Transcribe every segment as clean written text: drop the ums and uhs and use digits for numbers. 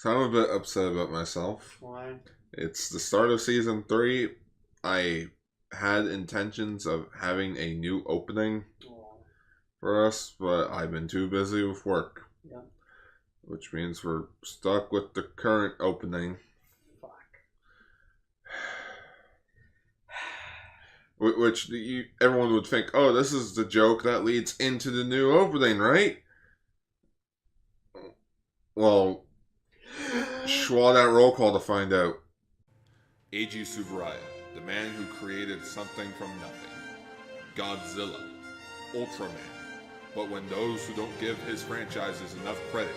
So I'm a bit upset about myself. Why? It's the start of season 3. I had intentions of having a new opening for us, but I've been too busy with work. Yeah. Which means we're stuck with the current opening. Fuck. Which everyone would think, oh, this is the joke that leads into the new opening, right? Well, schwa that roll call to find out. Eiji Tsuburaya, the man who created something from nothing. Godzilla. Ultraman. But when those who don't give his franchises enough credit,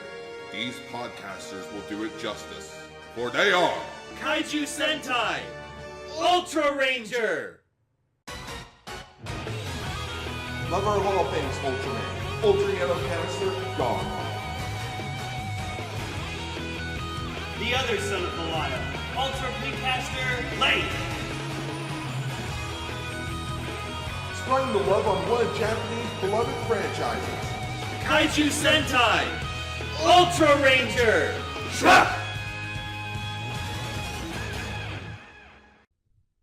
these podcasters will do it justice. For they are... Kaiju Sentai! Ultraranger! Lover of all things Ultraman. Ultra Yellow Canister, gone. The other son of Malaya, Ultra Pinkcaster, late! Spreading the love on one of Japanese beloved franchises. Kaiju Sentai! Ultraranger! Shruck!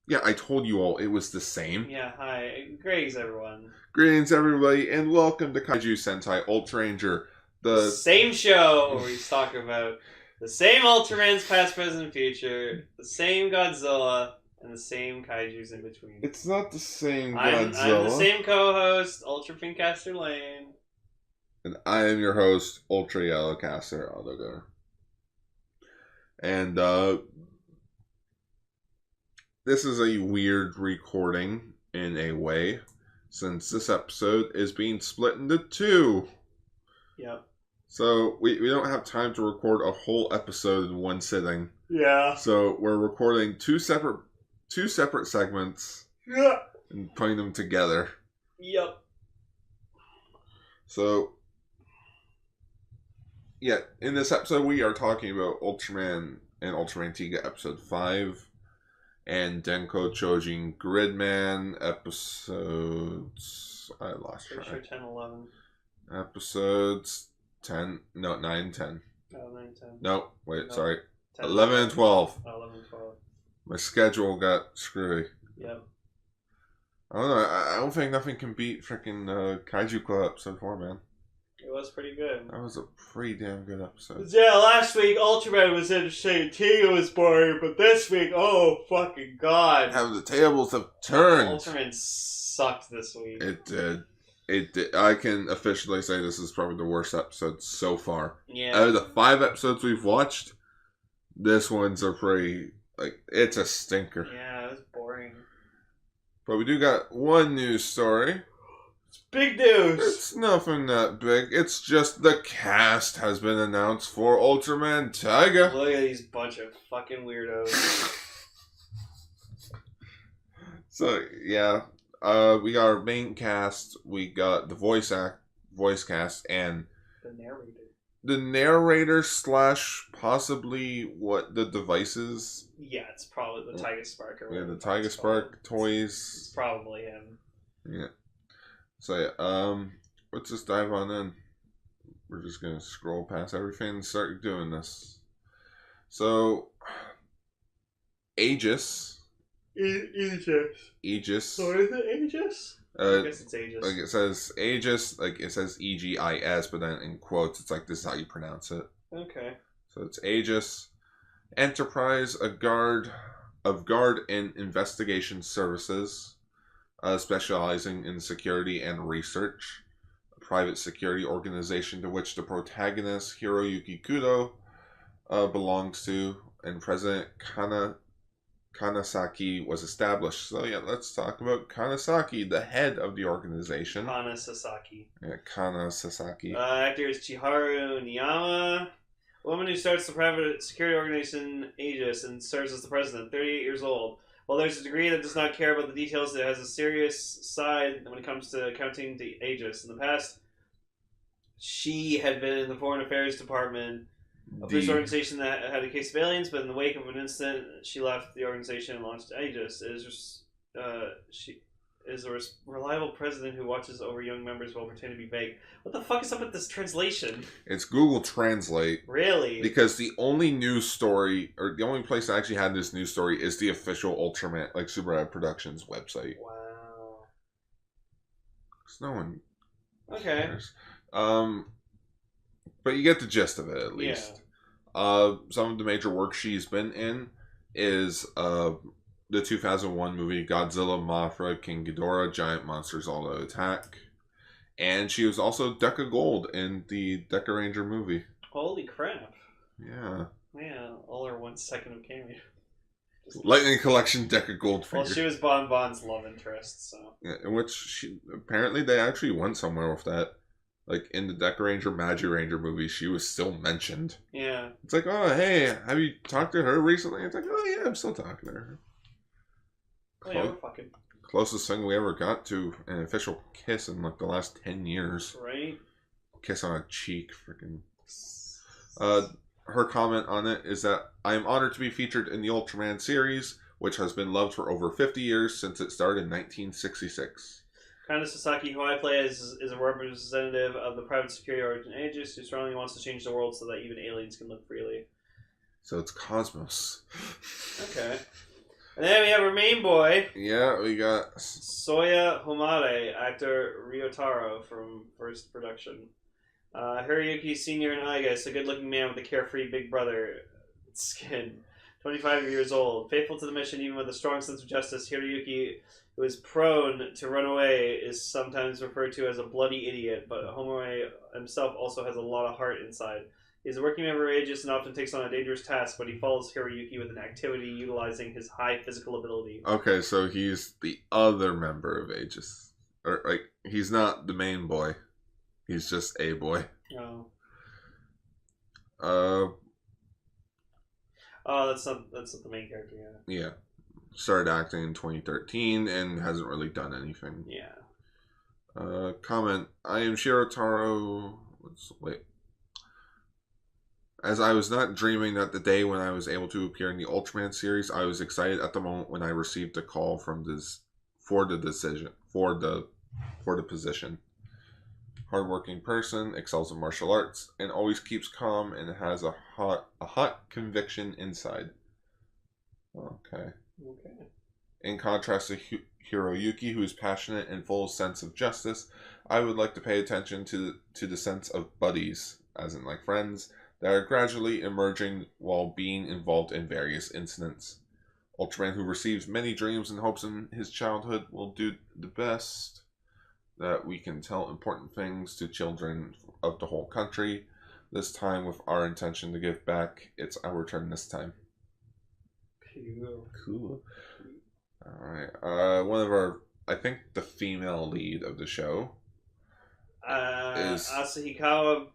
Yeah, I told you all it was the same. Yeah, hi. Greetings, everyone. Greetings, everybody, and welcome to Kaiju Sentai Ultraranger. The same show where we talk about the same Ultramans, past, present, and future, the same Godzilla, and the same Kaijus in between. It's not the same I'm Godzilla. the same co-host, Ultra Pinkcaster Lane. And I am your host, Ultra Yellowcaster Autogar. And, this is a weird recording in a way, since this episode is being split into 2. Yep. So, we don't have time to record a whole episode in one sitting. Yeah. So, we're recording two separate segments. Yeah. And putting them together. Yep. So, yeah, in this episode we are talking about Ultraman and Ultraman Tiga episode 5 and Denkou Choujin Gridman episodes... I lost track. Pretty sure 10, 11. Episodes 10... No, 9, 10. Oh, 9, 10. No, wait, No. sorry. 10, 11 and 12. 11 and 12. My schedule got screwy. Yep. I don't know, I don't think nothing can beat freaking Kaiju Club episode 4, man. It was pretty good. That was a pretty damn good episode. Yeah, last week Ultraman was interesting, Tiga was boring, but this week, oh fucking god. How the tables have turned. Ultraman sucked this week. It did. It did. I can officially say this is probably the worst episode so far. Yeah. Out of the 5 episodes we've watched, this one's a pretty, it's a stinker. Yeah, it was boring. But we do got one news story. It's big news! It's nothing that big. It's just the cast has been announced for Ultraman Taiga. Look at these bunch of fucking weirdos. So, yeah. We got our main cast. We got the voice cast, and The narrator. the narrator / possibly what the devices. Yeah, it's probably the Tiger Spark. Or We have the whatever Tiger it's called. Spark toys. It's probably him. Yeah. So yeah, let's just dive on in. We're just gonna scroll past everything and start doing this. So, Aegis. Aegis. So is it Aegis? I guess it's Aegis. Like it says Aegis, like it says EGIS, but then in quotes, it's like this is how you pronounce it. Okay. So it's Aegis. Enterprise, a guard and investigation services, specializing in security and research. A private security organization to which the protagonist, Hiroyuki Kudo, belongs to, and President Kanasaki was established. So yeah, let's talk about Kanasaki, the head of the organization. Kana Sasaki. Yeah, Kanasaki. Actor is Chiharu Niyama. Woman who starts the private security organization Aegis and serves as the president, 38 years old. While there's a degree that does not care about the details, it has a serious side when it comes to accounting the Aegis. In the past, she had been in the Foreign Affairs Department, a police organization that had a case of aliens, but in the wake of an incident, she left the organization and launched Aegis. It is a reliable president who watches over young members while pretending to be vague. What the fuck is up with this translation? It's Google Translate. Really? Because the only news story, or the only place I actually had this news story, is the official Ultraman, like Subaraya Productions website. Wow. Because no one cares. But you get the gist of it, at least. Yeah. Some of the major work she's been in is the 2001 movie Godzilla, Mothra, King Ghidorah, Giant Monsters All Out Attack. And she was also Deca Gold in the Deca Ranger movie. Holy crap. Yeah. Yeah, all her 1 second of cameo. Lightning Collection Deca Gold figure. Well, she was Bon Bon's love interest, so. Yeah, in which apparently they actually went somewhere with that. Like, in the Deca Ranger, Magi Ranger movie, she was still mentioned. Yeah. It's like, oh, hey, have you talked to her recently? It's like, oh, yeah, I'm still talking to her. Oh, yeah, we're fucking. Closest thing we ever got to an official kiss in, like, the last 10 years. Right? Kiss on a cheek, freaking. Her comment on it is that, I am honored to be featured in the Ultraman series, which has been loved for over 50 years since it started in 1966. Kana Sasaki, who I play as, is a representative of the private security origin Aegis, who strongly wants to change the world so that even aliens can live freely. So it's Cosmos. Okay. And then we have our main boy. Yeah, we got Soya Homare, actor Ryotaro from first production. Hiroyuki Sr. and Igus, a good-looking man with a carefree big brother skin. 25 years old. Faithful to the mission even with a strong sense of justice, Hiroyuki, who is prone to run away, is sometimes referred to as a bloody idiot, but Homare himself also has a lot of heart inside. He's a working member of Aegis and often takes on a dangerous task, but he follows Hiroyuki with an activity utilizing his high physical ability. Okay, so he's the other member of Aegis. Or, like, he's not the main boy. He's just a boy. Oh. That's not the main character, yeah. Yeah. Started acting in 2013 and hasn't really done anything. Yeah. Comment. I am Shirotaro. Wait. As I was not dreaming that the day when I was able to appear in the Ultraman series, I was excited at the moment when I received a call from for the position. Hardworking person, excels in martial arts, and always keeps calm and has a hot conviction inside. Okay. In contrast to Hiroyuki, who is passionate and full sense of justice, I would like to pay attention to the sense of buddies, as in like friends, that are gradually emerging while being involved in various incidents. Ultraman, who receives many dreams and hopes in his childhood, will do the best that we can tell important things to children of the whole country. This time, with our intention to give back, it's our turn this time. Cool. Alright. One of our, I think the female lead of the show is Asahikawa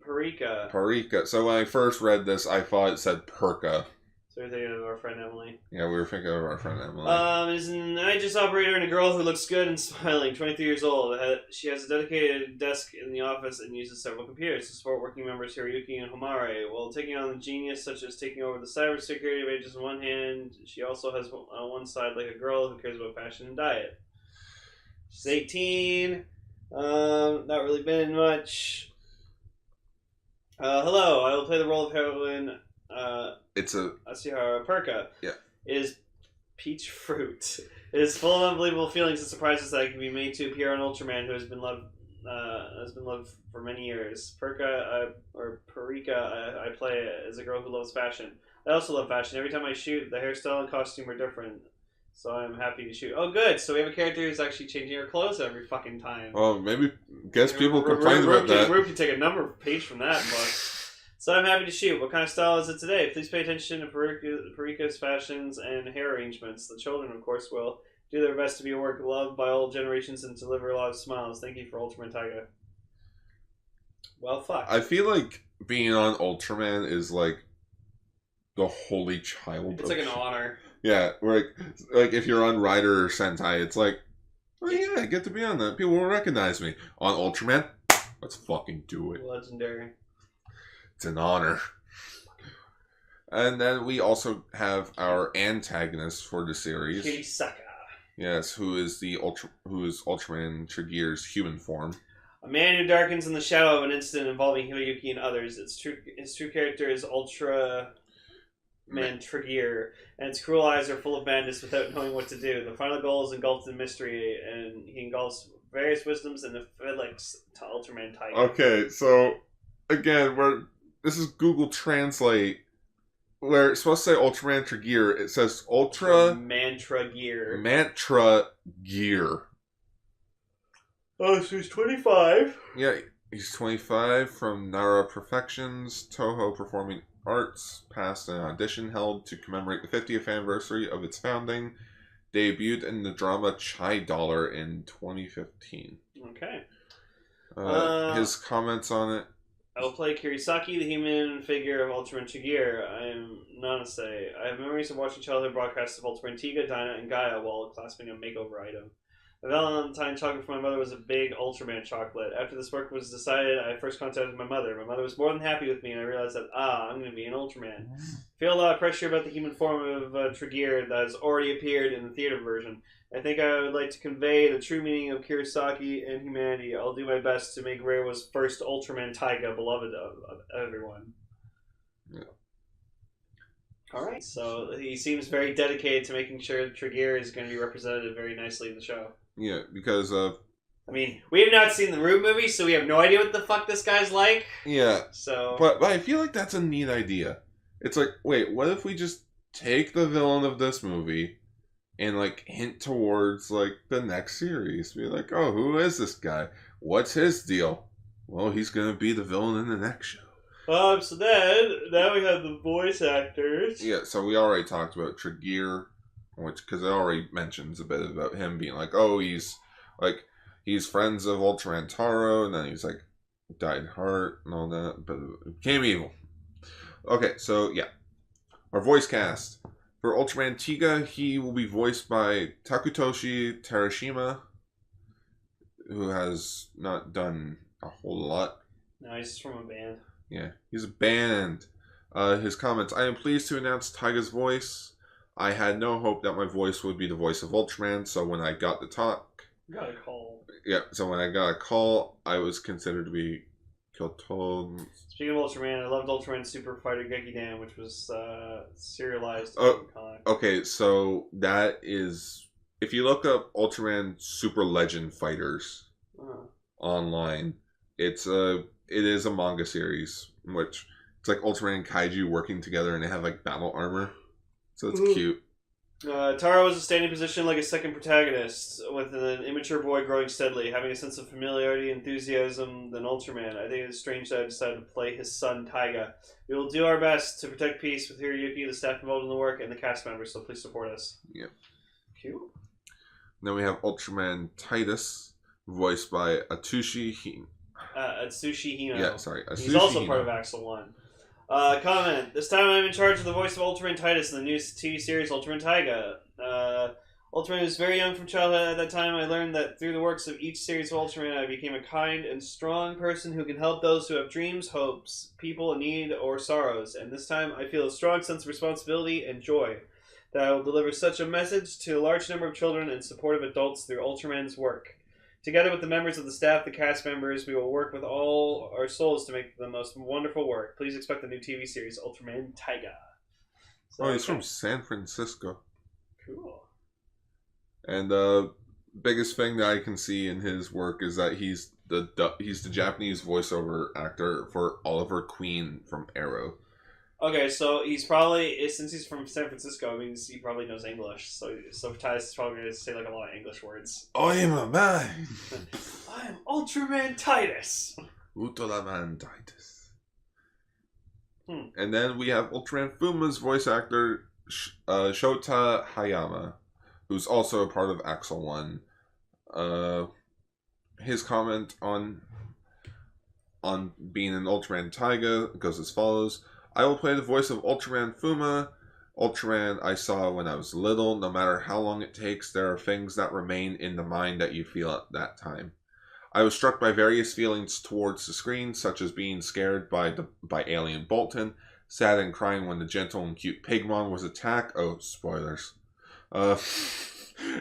Parika. Parika. So when I first read this, I thought it said Perka. So we're thinking of our friend Emily. Yeah, we were thinking of our friend Emily. Is an Aegis operator and a girl who looks good and smiling, 23 years old. She has a dedicated desk in the office and uses several computers to support working members Hiroyuki and Homare. While taking on the genius, such as taking over the cybersecurity of Aegis on one hand, she also has on one side like a girl who cares about fashion and diet. She's 18. Not really been in much. Hello, I will play the role of heroine. It's a Asahikawa Perka. Yeah. It is peach fruit. It is full of unbelievable feelings and surprises that can be made to appear on Ultraman, who has been loved for many years. Perka or Parika, I play as a girl who loves fashion. I also love fashion. Every time I shoot, the hairstyle and costume are different. So I'm happy to shoot. Oh, good. So we have a character who's actually changing her clothes every fucking time. Well, maybe guess people complain about that. Rube can take a number of pages from that book. So I'm happy to shoot. What kind of style is it today? Please pay attention to Parika's fashions and hair arrangements. The children, of course, will do their best to be a work loved by all generations and deliver a lot of smiles. Thank you for Ultraman Taiga. Well, fuck. I feel like being on Ultraman is like the holy child. It's like an honor. Yeah, like if you're on Rider or Sentai, it's like, oh yeah, I get to be on that. People will recognize me. On Ultraman, let's fucking do it. Legendary. It's an honor. And then we also have our antagonist for the series. Kirisaka. Yes, who is Ultraman Trigger's human form. A man who darkens in the shadow of an incident involving Hiroyuki and others. His true character is Ultraman Tiga, and its cruel eyes are full of madness without knowing what to do. The final goal is engulfed in mystery, and he engulfs various wisdoms and affiliates to Ultraman Taiga. Okay, so again, this is Google Translate, where it's supposed to say Ultraman Tiga. It says Mantra Gear. Mantra Gear. Oh, so he's 25. Yeah, he's 25 from Nara Perfections, Toho Performing Arts, passed an audition held to commemorate the 50th anniversary of its founding. Debuted in the drama Chai Dollar in 2015. Okay. His comments on it. I will play Kirisaki, the human figure of Ultraman Tiga. I am Nanase. I have memories of watching childhood broadcasts of Ultraman Tiga, Dinah, and Gaia while clasping a makeover item. A Valentine chocolate for my mother was a big Ultraman chocolate. After this work was decided, I first contacted my mother. My mother was more than happy with me, and I realized that, I'm going to be an Ultraman. I feel a lot of pressure about the human form of Tiga that has already appeared in the theater version. I think I would like to convey the true meaning of Kirisaki and humanity. I'll do my best to make Reiwa's first Ultraman Taiga beloved of everyone. Yeah. Alright, so he seems very dedicated to making sure Tiga is going to be represented very nicely in the show. Yeah, because I mean, we have not seen the Root movie, so we have no idea what the fuck this guy's like. Yeah. So, but I feel like that's a neat idea. It's like, wait, what if we just take the villain of this movie and like hint towards like the next series? Be like, oh, who is this guy? What's his deal? Well, he's gonna be the villain in the next show. So then now we have the voice actors. Yeah, so we already talked about Trigger, because it already mentions a bit about him being like, oh, he's friends of Ultraman Taro, and then he's like died heart and all that, but became evil. Okay, so yeah, our voice cast for Ultraman Tiga, he will be voiced by Takutoshi Terashima, who has not done a whole lot. No, he's from a band. Yeah, he's a band. His comments: I am pleased to announce Taiga's voice. I had no hope that my voice would be the voice of Ultraman, so when I got the talk... Got a call. Yeah, so when I got a call, I was considered to be Kyoto... Speaking of Ultraman, I loved Ultraman Super Fighter Gekidan, which was serialized. Okay, so that is... If you look up Ultraman Super Legend Fighters online, it is a manga series, which it's like Ultraman and Kaiju working together, and they have like battle armor. So it's cute. Taro was a standing position like a second protagonist, with an immature boy growing steadily, having a sense of familiarity and enthusiasm than Ultraman. I think it's strange that I decided to play his son, Taiga. We will do our best to protect peace with Hiroyuki, the staff involved in the work, and the cast members, so please support us. Yeah. Cute. Then we have Ultraman Titus, voiced by Atsushi Hino. Yeah, sorry. He's also part of Axel 1. Comment. This time I'm in charge of the voice of Ultraman Titus in the new TV series Ultraman Taiga. Ultraman was very young from childhood. At that time, I learned that through the works of each series of Ultraman, I became a kind and strong person who can help those who have dreams, hopes, people in need, or sorrows. And this time, I feel a strong sense of responsibility and joy that I will deliver such a message to a large number of children and supportive adults through Ultraman's work. Together with the members of the staff, the cast members, we will work with all our souls to make the most wonderful work. Please expect the new TV series, Ultraman Taiga. So, he's from San Francisco. Cool. And the biggest thing that I can see in his work is that he's the Japanese voiceover actor for Oliver Queen from Arrow. Okay, so he's probably, since he's from San Francisco, I mean, he probably knows English. So Titus is probably going to say like a lot of English words. I'm a man. I'm Ultraman Titus. Ultraman Titus. And then we have Ultraman Fuma's voice actor, Shota Hayama, who's also a part of Axel 1. His comment on being an Ultraman Taiga goes as follows. I will play the voice of Ultraman Fuma, Ultraman I saw when I was little. No matter how long it takes, there are things that remain in the mind that you feel at that time. I was struck by various feelings towards the screen, such as being scared by Alien Bolton, sad and crying when the gentle and cute Pigmon was attacked. Oh, spoilers.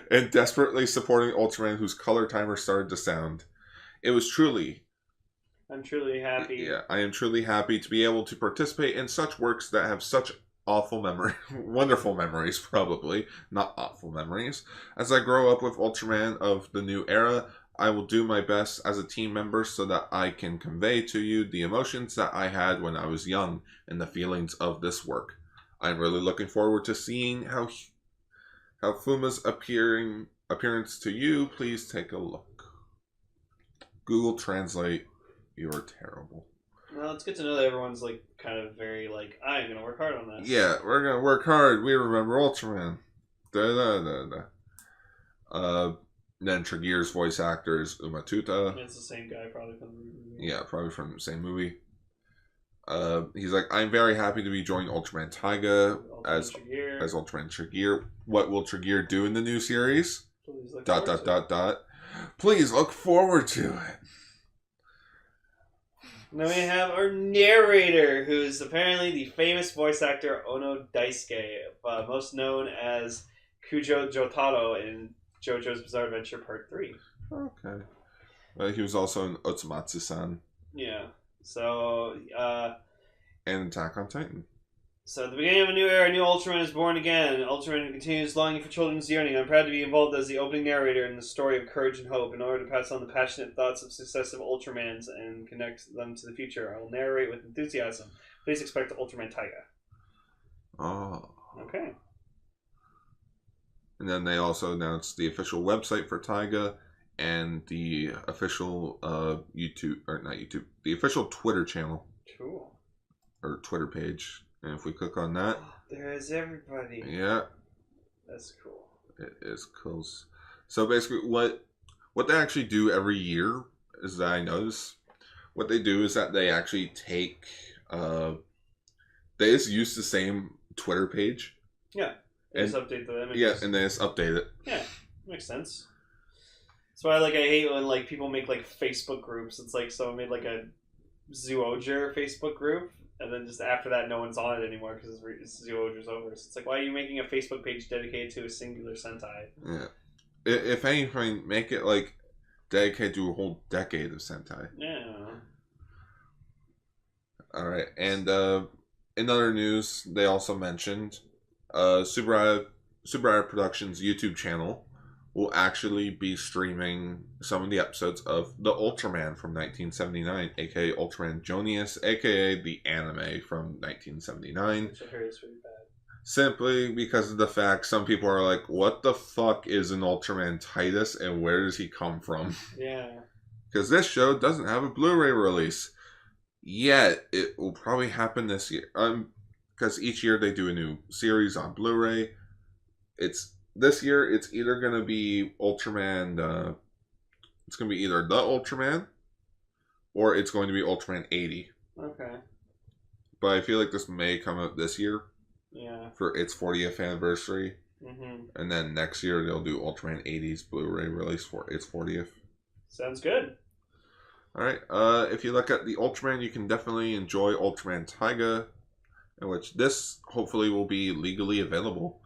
and desperately supporting Ultraman whose color timer started to sound. It was truly... I'm truly happy. Yeah, I am truly happy to be able to participate in such works that have such awful wonderful memories, probably, not awful memories. As I grow up with Ultraman of the new era, I will do my best as a team member so that I can convey to you the emotions that I had when I was young and the feelings of this work. I'm really looking forward to seeing how Fuma's appearance to you. Please take a look. Google Translate. You're terrible. Well, it's good to know that everyone's like kind of very like, I'm gonna work hard on this. Yeah, we're gonna work hard. We remember Ultraman. Then Trigger's voice actor is Umatuta. It's the same guy probably from the movie. Yeah, probably from the same movie. He's like, I'm very happy to be joining Ultraman Taiga as Ultraman Trigger. What will Trigger do in the new series? Please look forward to it. Then we have our narrator, who's apparently the famous voice actor Ono Daisuke, most known as Kujo Jotaro in JoJo's Bizarre Adventure Part 3. Okay. He was also in Otsumatsu-san. Yeah. So, and Attack on Titan. So at the beginning of a new era, a new Ultraman is born again. Ultraman continues longing for children's yearning. I'm proud to be involved as the opening narrator in the story of courage and hope. In order to pass on the passionate thoughts of successive Ultramans and connect them to the future, I will narrate with enthusiasm. Please expect Ultraman Tiga. Oh. Okay. And then they also announced the official website for Taiga and the official the official Twitter channel. Cool. Or Twitter page. And if we click on that... There is everybody. Yeah. That's cool. It is cool. So basically what they actually do every year is that I notice, what they do is that they actually take... they just use the same Twitter page. Yeah. They just update the images. Yeah, and they just update it. Yeah. Makes sense. That's why I hate when like people make like Facebook groups. It's like someone made like a Zoojer Facebook group. And then just after that, no one's on it anymore because Zoojer's over. So it's like, why are you making a Facebook page dedicated to a singular Sentai? Yeah. If anything, make it like dedicated to a whole decade of Sentai. Yeah. Alright, and in other news, they also mentioned Subaraya Productions' YouTube channel will actually be streaming some of the episodes of The Ultraman from 1979, aka Ultraman Jonius, aka the anime from 1979. Which I heard is pretty bad. Simply because of the fact some people are like, what the fuck is an Ultraman Titus and where does he come from? Yeah. Because this show doesn't have a Blu-ray release. Yet, it will probably happen this year. Because each year they do a new series on Blu-ray. This year, it's either going to be Ultraman... it's going to be either The Ultraman, or it's going to be Ultraman 80. Okay. But I feel like this may come out this year. Yeah. For its 40th anniversary. Mm-hmm. And then next year, they'll do Ultraman 80's Blu-ray release for its 40th. Sounds good. Alright, if you look at the Ultraman, you can definitely enjoy Ultraman Taiga, in which this hopefully will be legally available.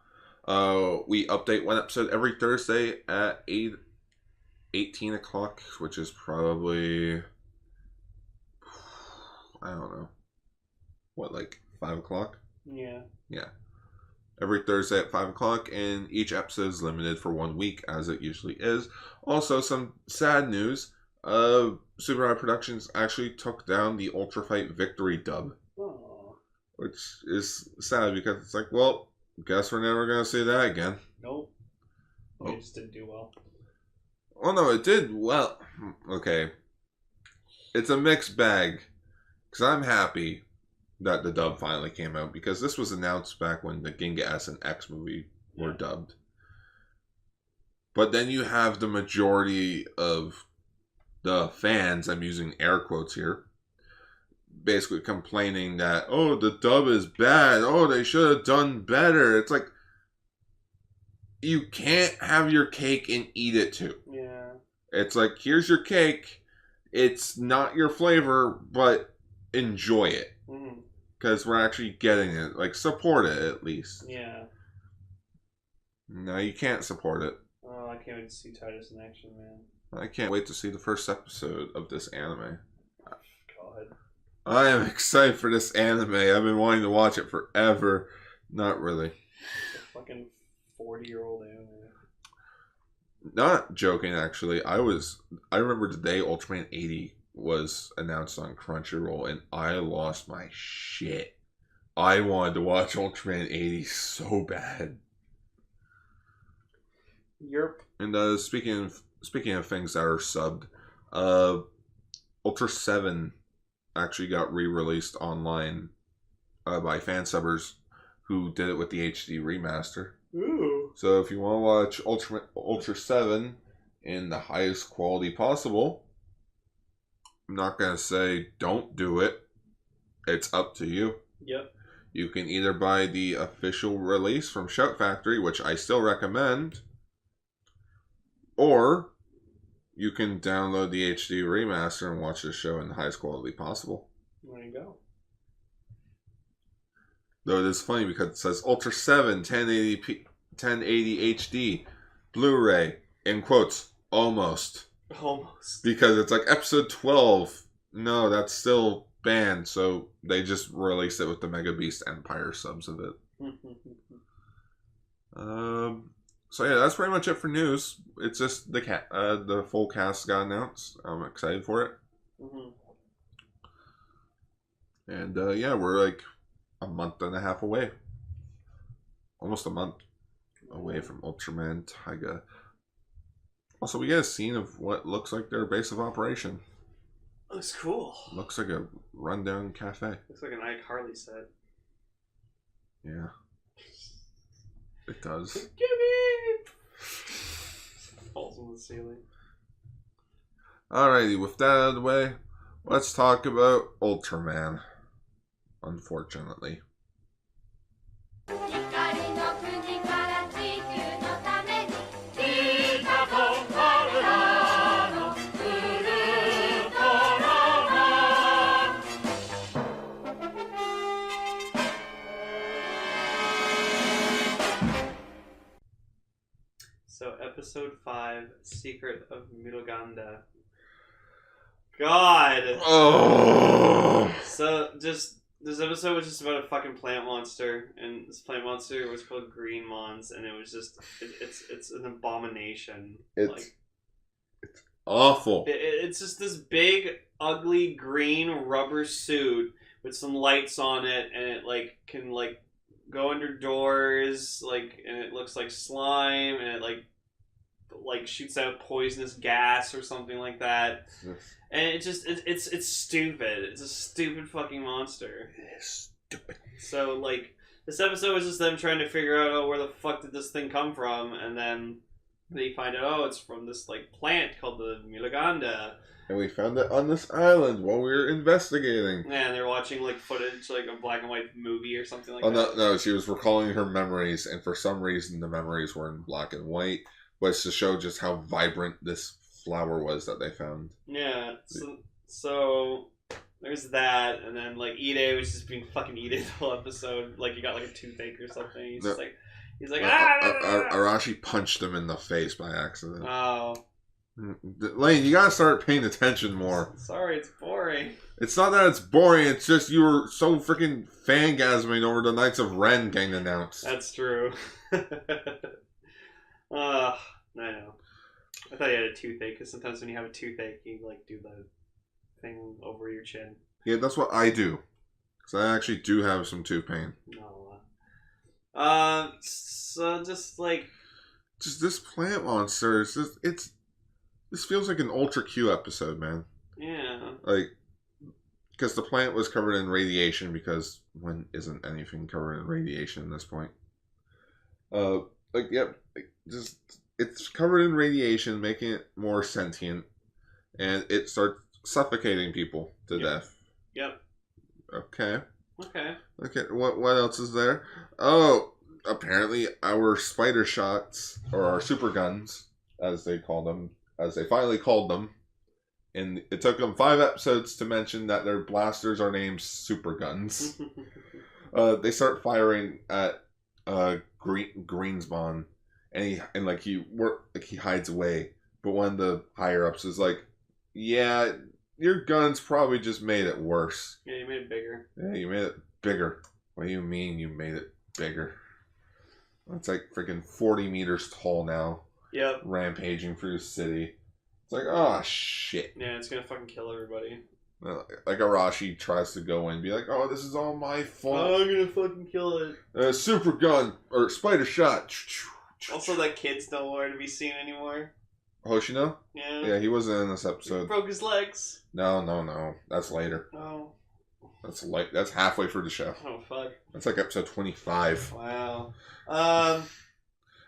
We update one episode every Thursday at 18 o'clock, which is probably, I don't know, what, like 5 o'clock? Yeah. Yeah. Every Thursday at 5 o'clock, and each episode is limited for 1 week, as it usually is. Also, some sad news. Subaraya Productions actually took down the Ultra Fight Victory dub. Aww. Which is sad, because it's like, well, guess we're never going to see that again. Nope. It just didn't do well. Oh no, it did well. Okay. It's a mixed bag. Because I'm happy that the dub finally came out, because this was announced back when the Ginga S and X movie were dubbed. But then you have the majority of the fans, I'm using air quotes here, basically complaining that, oh, the dub is bad, oh, they should have done better. It's like, you can't have your cake and eat it too. Yeah. It's like, here's your cake, it's not your flavor, but enjoy it. Because we're actually getting it. Like, support it, at least. Yeah. No, you can't support it. Oh, I can't wait to see Titus in action, man. I can't wait to see the first episode of this anime. God. I am excited for this anime. I've been wanting to watch it forever. Not really. It's a fucking 40-year-old anime. Not joking, actually. I remember the day Ultraman 80 was announced on Crunchyroll, and I lost my shit. I wanted to watch Ultraman 80 so bad. Yerp. And speaking of things that are subbed, Ultra 7 actually got re-released online by fan subbers who did it with the HD remaster. Ooh. So if you want to watch Ultra 7 in the highest quality possible, I'm not going to say don't do it. It's up to you. Yep. You can either buy the official release from Shout Factory, which I still recommend, or you can download the HD remaster and watch the show in the highest quality possible. There you go. Though it is funny because it says Ultra 7 1080p 1080 HD Blu-ray in quotes almost. Almost. Because it's like episode 12. No, that's still banned, so they just released it with the Mega Beast Empire subs of it. So yeah, that's pretty much it for news. It's just the full cast got announced. I'm excited for it. And yeah, we're like a month and a half away. Almost a month away from Ultraman Taiga. Also, we get a scene of what looks like their base of operation. Looks cool. Looks like a rundown cafe. Looks like an Ike Harley set. Yeah. It does. Falls on the ceiling. Alrighty, with that out of the way, let's talk about Ultraman. Unfortunately. So, episode 5, Secret of Miroganda. God! Oh! So, this episode was just about a fucking plant monster, and this plant monster was called Greenmons, and it was just, it's an abomination. It's awful. It's just this big, ugly, green rubber suit with some lights on it, and it, like, can, like, go under doors, like, and it looks like slime, and it, like shoots out poisonous gas or something like that. And it just, it's stupid. It's a stupid fucking monster. It's stupid. So, like, this episode was just them trying to figure out, where the fuck did this thing come from? And then they find out, it's from this, like, plant called the Miroganda. And we found it on this island while we were investigating. Yeah, and they're watching, like, footage, like, a black and white movie or something like that. Oh, no, she was recalling her memories, and for some reason the memories were in black and white. But it's to show just how vibrant this flower was that they found. Yeah, so there's that, and then, like, Ide was just being fucking Ide the whole episode. Like, he got, like, a toothache or something. He's like, Arashi punched him in the face by accident. Oh. Lane, you gotta start paying attention more. Sorry, it's boring. It's not that it's boring, it's just you were so freaking fangasming over the Knights of Ren getting announced. That's true. I know. I thought you had a toothache, because sometimes when you have a toothache, you, like, do the thing over your chin. Yeah, that's what I do. Because I actually do have some tooth pain. No. So just, like... Just this plant monster, this feels like an Ultra Q episode, man. Yeah. Like, because the plant was covered in radiation, because when isn't anything covered in radiation at this point? Just... It's covered in radiation, making it more sentient, and it starts suffocating people to death. Yep. Okay. Okay. What else is there? Oh, apparently our spider shots, or our super guns, as they finally called them, and it took them 5 episodes to mention that their blasters are named super guns. They start firing at Greenspawn. and like he hides away. But one of the higher ups is like, yeah, your guns probably just made it worse. Yeah, you made it bigger. Yeah, you made it bigger. What do you mean you made it bigger? It's like freaking 40 meters tall now. Yep. Rampaging through the city. It's like, oh shit. Yeah, it's gonna fucking kill everybody. Like Arashi tries to go in and be like, oh, this is all my fault. Oh, I'm gonna fucking kill it. Super gun or spider shot. Also, that kid's nowhere to be seen anymore. Hoshino? Yeah. Yeah, he wasn't in this He episode. broke his legs. No. That's later. Oh. That's halfway through the show. Oh fuck. That's like episode 25. Wow.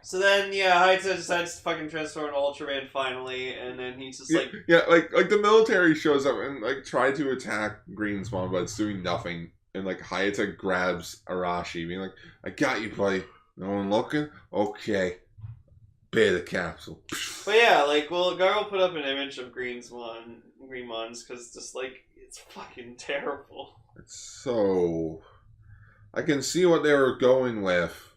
So then, yeah, Hayato decides to fucking transform into Ultraman finally, and then he's just like... Yeah, like the military shows up and like try to attack Greenmons, but it's doing nothing. And like Hayato grabs Arashi, being like, I got you, buddy. No one looking? Okay. Beta capsule. But yeah, like, well, Garl put up an image of Greenmons, because just like, it's fucking terrible. It's so... I can see what they were going with.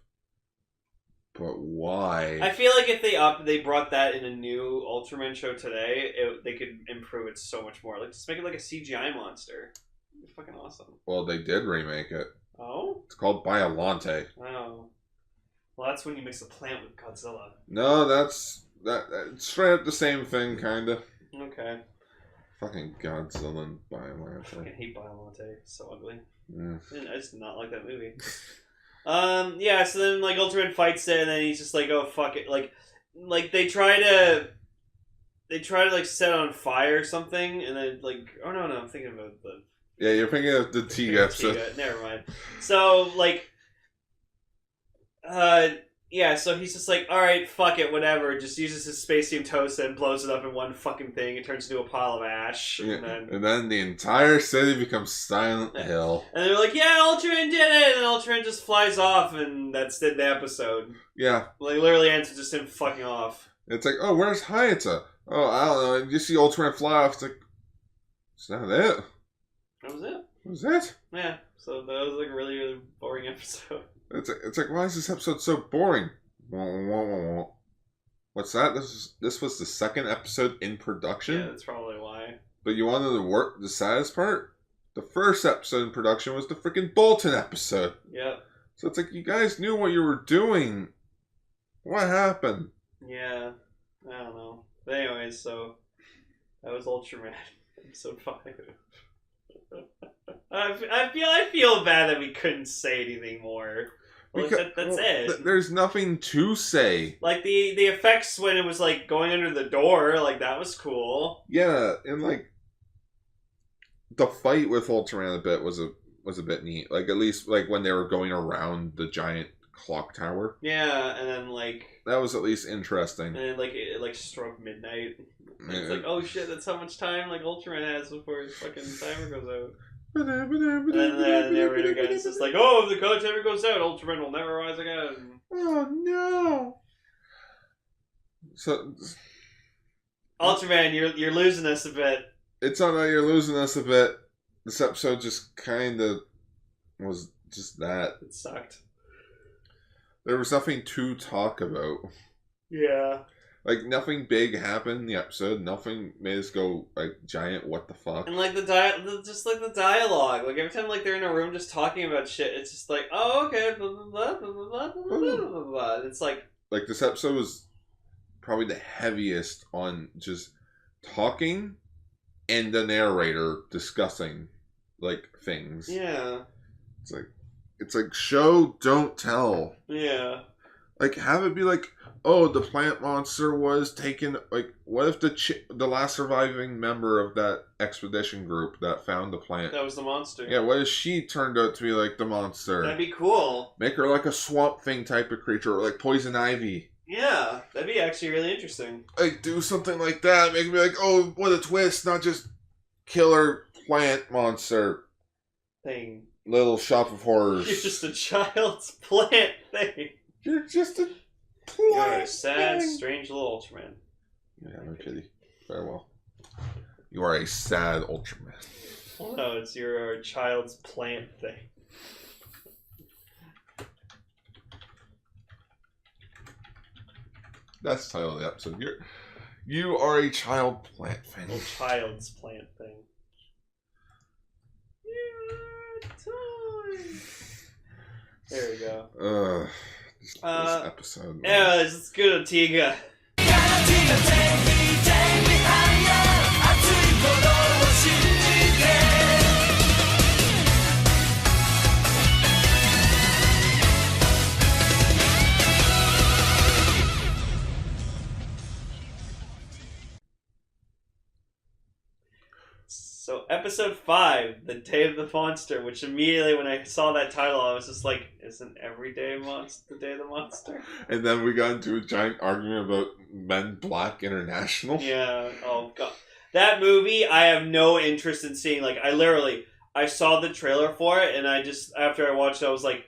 But why? I feel like if they brought that in a new Ultraman show today, they could improve it so much more. Like, just make it like a CGI monster. It'd be fucking awesome. Well, they did remake it. Oh? It's called Biolante. Oh. Well, that's when you mix a plant with Godzilla. No, that's straight up the same thing, kinda. Okay. Fucking Godzilla and I Biolante. fucking hate Biolante. It's so ugly. Yeah. I just not like that movie. Yeah, so then, like, Ultraman fights it, and then he's just like, oh, fuck it. Like they try to, like, set it on fire or something, and then, like, oh, no, I'm thinking about the... Yeah, you're thinking of the Tiga episode. Tiga. Never mind. So, like, yeah, so he's just like, alright, fuck it, whatever. Just uses his spacium toaster and blows it up in one fucking thing. It turns into a pile of ash. Yeah. And then the entire city becomes Silent Hill. And they're like, yeah, Ultraman did it! And Ultraman just flies off, and that's the episode. Yeah. Like, literally ends with just him fucking off. It's like, oh, where's Hayato? Oh, I don't know. You see Ultraman fly off. It's like, it's not it. That was it. What was it? Yeah, so that was like a really, really boring episode. It's like, why is this episode so boring? What's that? This was the second episode in production? Yeah, that's probably why. But you wanted to work the saddest part? The first episode in production was the freaking Bolton episode. Yep. So it's like, you guys knew what you were doing. What happened? Yeah, I don't know. But anyways, so that was Ultraman episode 5. I feel bad that we couldn't say anything more. Like, that's it. There's nothing to say. Like the effects when it was like going under the door, like that was cool. Yeah, and like the fight with Ultraman a bit was a bit neat. Like at least like when they were going around the giant clock tower. Yeah, and then like that was at least interesting. And then, like it like struck midnight. Yeah. It's like, oh shit, that's how much time like Ultraman has before his fucking timer goes out. And then the narrator again is just like, oh, if the code timer goes out, Ultraman will never rise again. Oh no! So, Ultraman, you're losing us a bit. It's not that you're losing us a bit. This episode just kind of was just that. It sucked. There was nothing to talk about. Yeah. Like, nothing big happened in the episode. Nothing made us go, like, giant what the fuck. And, like, just, like, the dialogue. Like, every time, like, they're in a room just talking about shit, it's just like, oh, okay, blah, blah, blah, blah, blah, blah, blah, blah, blah, blah. It's like... Like, this episode was probably the heaviest on just talking and the narrator discussing, like, things. Yeah. It's like, show, don't tell. Yeah. Like, have it be like, oh, the plant monster was taken. Like, what if the last surviving member of that expedition group that found the plant? That was the monster. Yeah, what if she turned out to be like the monster? That'd be cool. Make her like a swamp thing type of creature, or like poison ivy. Yeah, that'd be actually really interesting. Like, do something like that. Make me like, oh, what a twist! Not just killer plant monster Thing. Little shop of horrors. You're just a child's plant thing. You're just a You're a sad, strange little Ultraman. Yeah, no kidding. Very well. You are a sad Ultraman. Well, no, you're a child's plant thing. That's the title of the episode. You are a child plant fan. A child's plant thing. There we go. This episode. Man. Yeah, let's go to Tiga. So, episode 5, The Day of the Monster, which immediately when I saw that title, I was just like, isn't every day the Day of the Monster? And then we got into a giant argument about Men Black International. Yeah, oh god. That movie, I have no interest in seeing. Like, I saw the trailer for it, and after I watched it, I was like,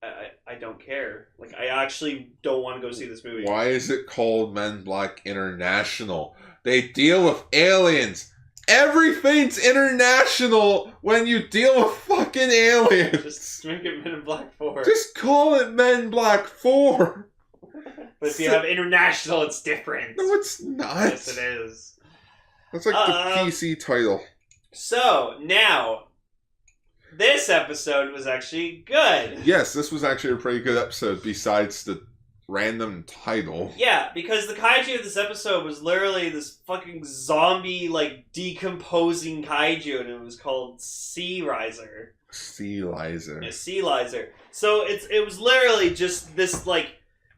I don't care. Like, I actually don't want to go see this movie. Why is it called Men Black International? They deal with aliens. Everything's international when you deal with fucking aliens. Just make it Men in Black 4. Just call it Men Black 4. But if you have international, it's different. No, it's not. Yes, it is. That's like the PC title. So, now, this episode was actually good. Yes, this was actually a pretty good episode besides the random title. Yeah, because the kaiju of this episode was literally this fucking zombie, like, decomposing kaiju, and it was called Sea Riser. Sea Lizer. Yeah, Sea Lizer. So it was literally just this, like,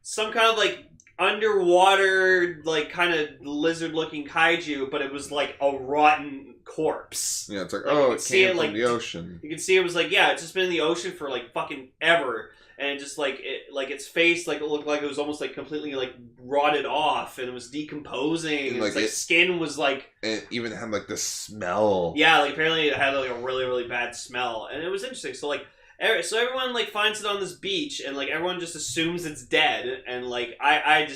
some kind of, like, underwater, like, kind of lizard-looking kaiju, but it was, like, a rotten corpse. Yeah, it's like, Like, it came from the ocean. You can see it was, like, yeah, it's just been in the ocean for, like, fucking ever. And just like its face, like it looked like it was almost like completely like rotted off, and it was decomposing. And its skin was like, and it even had like the smell. Yeah, like apparently it had like a really really bad smell, and it was interesting. So like, so everyone like finds it on this beach, and like everyone just assumes it's dead, and like I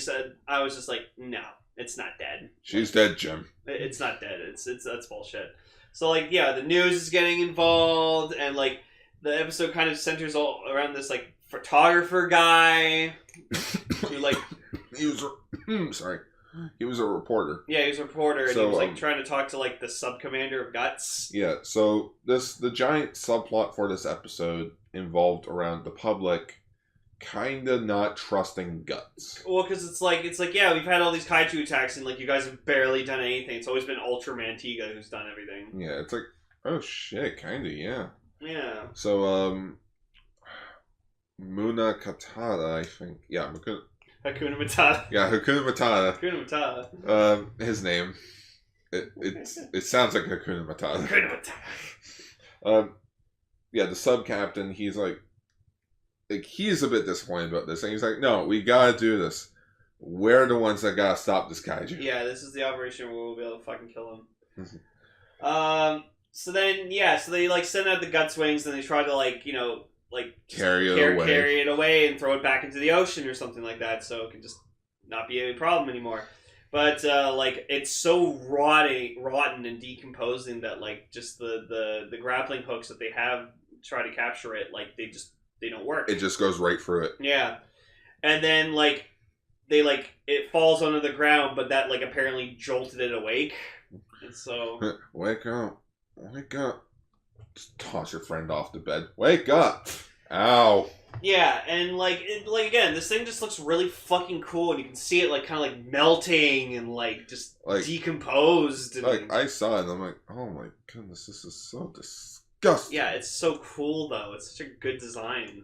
was just like, no, it's not dead. She's dead, Jim. It's not dead. It's that's bullshit. So like, yeah, the news is getting involved, and like the episode kind of centers all around this like photographer guy who like he was he was a reporter. Yeah, he was a reporter, and he was like trying to talk to like the sub commander of Guts. Yeah, so the giant subplot for this episode involved around the public kinda not trusting Guts. Well, because it's like yeah, we've had all these kaiju attacks, and like you guys have barely done anything. It's always been Ultraman Tiga who's done everything. Yeah, it's like, oh shit, kinda, yeah. Yeah. So Muna Katara, I think. Yeah, Hakuna Matata. Yeah, Hakuna Matata. Hakuna Matata. His name. It sounds like Hakuna Matata. Hakuna Matata. Yeah, the sub captain. He's like he's a bit disappointed about this, and he's like, "No, we gotta do this. We're the ones that gotta stop this kaiju." Yeah, this is the operation where we'll be able to fucking kill him. So then, yeah, so they like send out the Guts wings, and they try to like carry it away and throw it back into the ocean or something like that, so it can just not be a problem anymore. But like it's so rotten and decomposing that like just the grappling hooks that they have to try to capture it, like they don't work. It just goes right through it. Yeah, and then like it falls onto the ground, but that like apparently jolted it awake, and so wake up. Just toss your friend off the bed. Wake up! Ow! Yeah, and like again, this thing just looks really fucking cool, and you can see it like kind of like melting and like just like decomposed. And, like I saw it, and I'm like, oh my goodness, this is so disgusting. Yeah, it's so cool though. It's such a good design.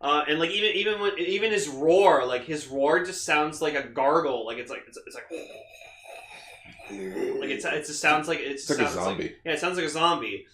And like even his roar, like his roar just sounds like a gargle. Like it's like. Like it just sounds like it's like a zombie. Yeah, it sounds like a zombie.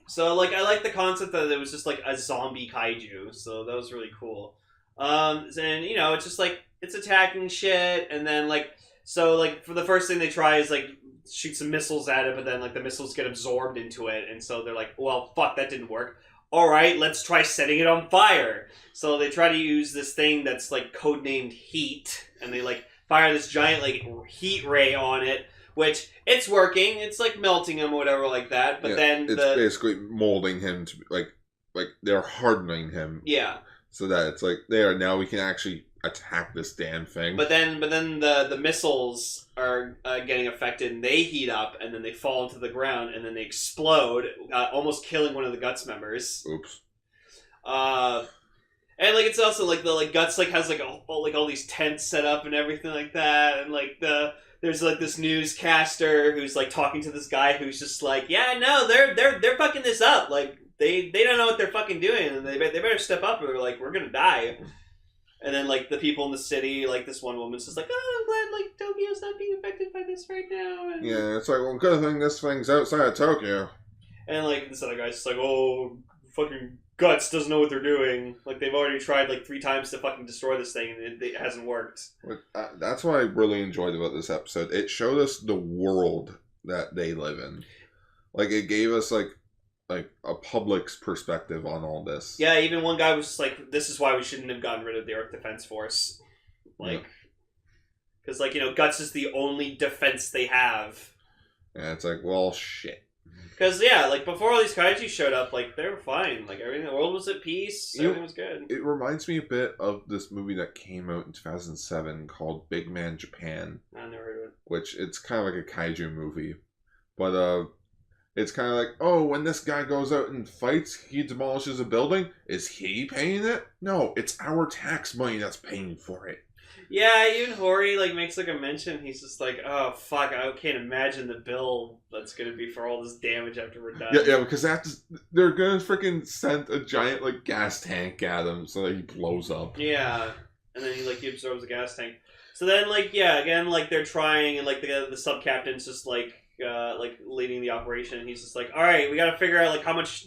So like I like the concept that it was just like a zombie kaiju. So that was really cool. And you know, it's just like it's attacking shit, and then like so like for the first thing they try is like shoot some missiles at it, but then like the missiles get absorbed into it, and so they're like, well, fuck, that didn't work. All right, let's try setting it on fire. So they try to use this thing that's like codenamed Heat, and they like fire this giant like heat ray on it, which it's working. It's like melting him or whatever like that. But then it's basically molding him to like they're hardening him. Yeah. So that it's like there now we can actually attack this damn thing. But then the missiles are getting affected, and they heat up, and then they fall into the ground, and then they explode, almost killing one of the Guts members. Oops. And like it's also like the Guts like has like all these tents set up and everything like that, and like there's like this newscaster who's like talking to this guy who's just like, yeah, no, they're fucking this up, like they don't know what they're fucking doing, and they better step up or like we're gonna die. And then like the people in the city, like this one woman's just like, oh, I'm glad like Tokyo's not being affected by this right now. And, yeah, it's like, well, good thing this thing's outside of Tokyo. And like this other guy's just like, oh, fucking Guts doesn't know what they're doing. Like they've already tried like 3 times to fucking destroy this thing, and it hasn't worked. That's what I really enjoyed about this episode. It showed us the world that they live in. Like it gave us like a public's perspective on all this. Yeah, even one guy was just like, this is why we shouldn't have gotten rid of the Earth Defense Force. Like, because like, you know, Guts is the only defense they have. Yeah, it's like, well, shit. Because, yeah, like, before all these kaiju showed up, like, they were fine. Like, everything, the world was at peace, everything was good. It reminds me a bit of this movie that came out in 2007 called Big Man Japan. I never heard of it. Which, it's kind of like a kaiju movie. But, it's kind of like, oh, when this guy goes out and fights, he demolishes a building. Is he paying it? No, it's our tax money that's paying for it. Yeah, even Hori like makes like a mention. He's just like, oh fuck, I can't imagine the bill that's gonna be for all this damage after we're done. Yeah, because they're gonna freaking send a giant like gas tank at him so that he blows up. Yeah, and then he absorbs the gas tank. So then again they're trying, and the sub captain's just like leading the operation, and he's just like, all right, we got to figure out like how much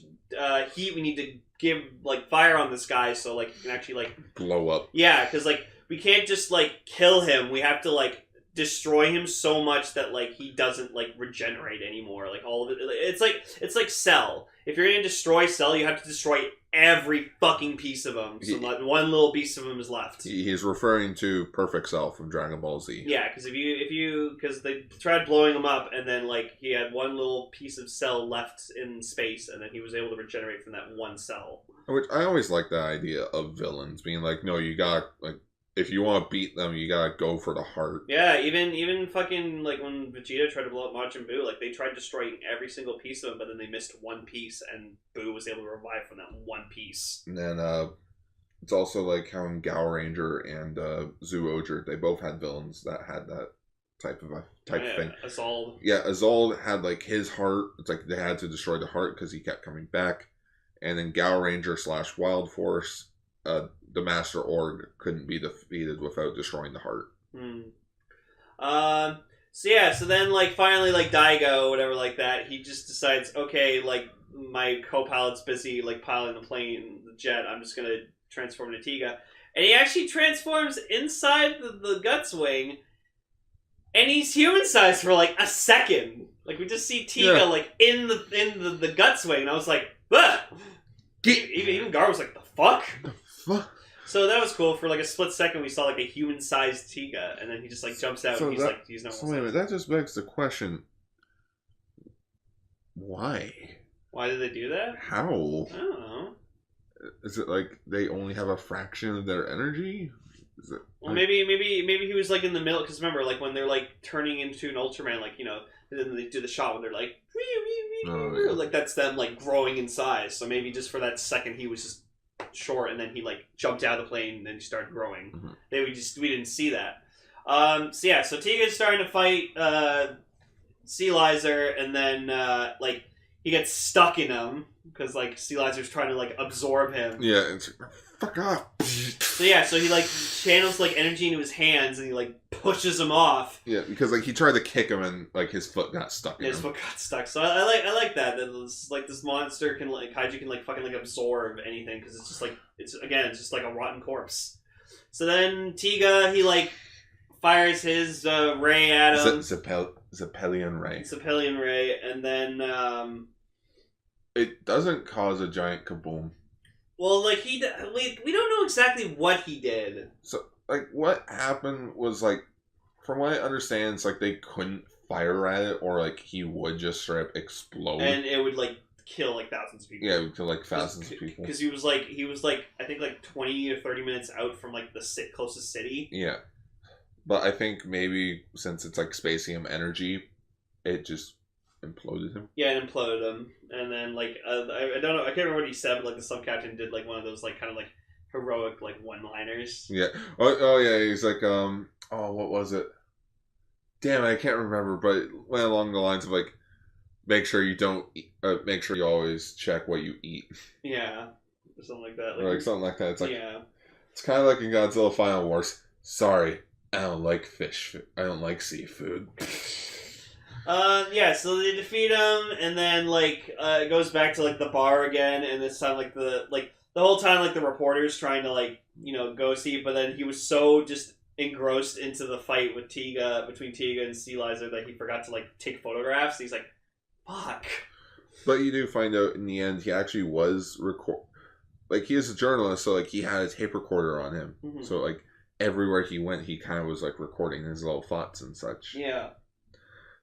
heat we need to give like fire on this guy so like he can actually like blow up. Yeah, because like we can't just like kill him. We have to like destroy him so much that like he doesn't like regenerate anymore. Like all of it, it's like Cell. If you're gonna destroy Cell, you have to destroy every fucking piece of him, so not one little piece of him is left. He's referring to Perfect Cell from Dragon Ball Z. Yeah, because because they tried blowing him up, and then like he had one little piece of Cell left in space, and then he was able to regenerate from that one cell. Which I always like the idea of villains being like, no, you gotta like, if you want to beat them, you gotta go for the heart. Yeah, even fucking like when Vegeta tried to blow up Majin Buu, like they tried destroying every single piece of him, but then they missed one piece, and Buu was able to revive from that one piece. And then it's also like how in Gao Ranger and Zoojer, they both had villains that had that type of thing. Azald. Yeah, Azald had like his heart. It's like they had to destroy the heart because he kept coming back. And then Gao Ranger / Wild Force, the Master Org couldn't be defeated without destroying the heart. So then like finally like Daigo, whatever like that, he just decides, okay, like my co-pilot's busy like piloting the plane, the jet, I'm just gonna transform into Tiga. And he actually transforms inside the Guts wing, and he's human sized for like a second. Like we just see Tiga like in the Guts wing, and I was like, ugh! Even Gar was like, the fuck? The fuck? So that was cool. For like a split second, we saw like a human-sized Tiga, and then he just like jumps out, and he's normal. So wait a minute, that just begs the question: why? Why did they do that? How? I don't know. Is it like they only have a fraction of their energy? Is it? Well, maybe he was like in the middle. Because remember, like when they're like turning into an Ultraman, like and then they do the shot when they're like, like that's them like growing in size. So maybe just for that second, he was just short, and then he like jumped out of the plane, and then he started growing. Mm-hmm. We didn't see that. So Tiga's starting to fight Sea Lizer, and then like he gets stuck in him because like Sea Lizer's trying to like absorb him. Yeah, it's fuck off. So he like channels like energy into his hands, and he like pushes him off. Yeah, because like he tried to kick him, and like his foot got stuck. His foot got stuck. So I like that. It's like this monster can like Kaiju can like fucking like absorb anything, because it's just like it's just like a rotten corpse. So then Tiga, he like fires his ray at him. Zeppelian ray. Zeppelian ray, and then it doesn't cause a giant kaboom. Well, like we don't know exactly what he did. So like what happened was like, from what I understand, it's like they couldn't fire at it, or like he would just straight up explode, and it would like kill like thousands of people. Yeah, we kill like thousands of people. Because he was like I think like 20 or 30 minutes out from like the closest city. Yeah, but I think maybe since it's like spacium energy, it just imploded him. Yeah, it imploded him, and then like I don't know, I can't remember what he said, but like the sub captain did like one of those like kind of like heroic like one-liners. Yeah. Oh yeah. He's like what was it? Damn, I can't remember, but it went along the lines of like, make sure you always check what you eat. Yeah, or something like that. Or like something like that. It's like, yeah, it's kind of like in Godzilla Final Wars. Sorry, I don't like fish. I don't like seafood. Yeah, so they defeat him, and then like it goes back to like the bar again, and this time like the whole time like the reporter's trying to like go see, but then he was so just engrossed into the fight with between Tiga and Sea Lizer that he forgot to like take photographs. He's like, fuck. But you do find out in the end he actually was like he is a journalist, so like he had a tape recorder on him. Mm-hmm. So like everywhere he went, he kind of was like recording his little thoughts and such. Yeah.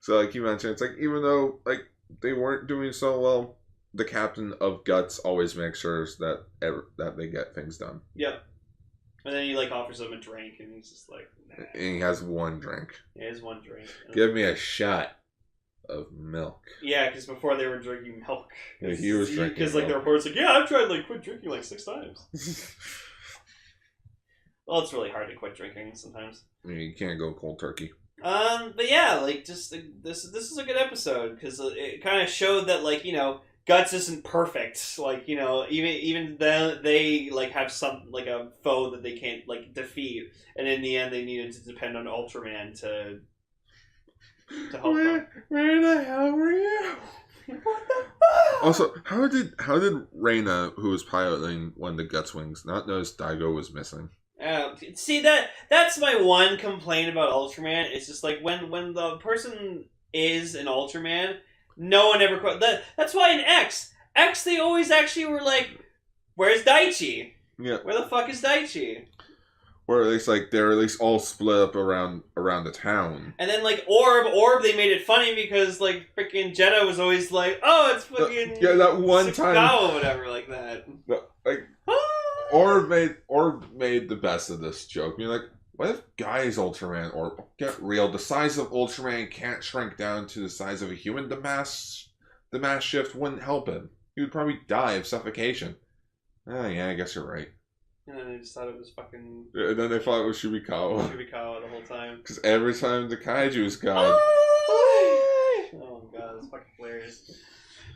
So like you mentioned, it's like even though like they weren't doing so well, the captain of Guts always makes sure that they get things done. Yep. And then he like offers him a drink, and he's just like, nah. And he has one drink. Yeah, he has one drink. Give me a shot of milk. Yeah, because before they were drinking milk. Yeah, he was drinking. Because like the reporter's like, yeah, I've tried like quit drinking like 6 times. Well, it's really hard to quit drinking sometimes. Yeah, you can't go cold turkey. But yeah, like just this is a good episode because it kind of showed that like Guts isn't perfect. Like even though they like have some like a foe that they can't like defeat, and in the end they needed to depend on Ultraman to help them. Where the hell were you? What the fuck? Also, how did Reina, who was piloting one of the Guts wings, not notice Daigo was missing? See that's my one complaint about Ultraman. It's just like when the person is an Ultraman, no one ever that's why in X they always actually were like, where's Daichi? Yeah. Where the fuck is Daichi? Or at least like they're at least all split up around the town. And then like Orb they made it funny because like freaking Jeddah was always like, oh, it's fucking that one time or whatever like that. Like Orb made the best of this joke. You're like, what if Guy's Ultraman, or get real, the size of Ultraman can't shrink down to the size of a human? The mass shift wouldn't help him. He would probably die of suffocation. Oh yeah, I guess you're right. And then they just thought it was fucking... Yeah, and then they thought it was Shubikawa. Shubikawa the whole time. Because every time the Kaiju's gone... Oh god, that's fucking hilarious.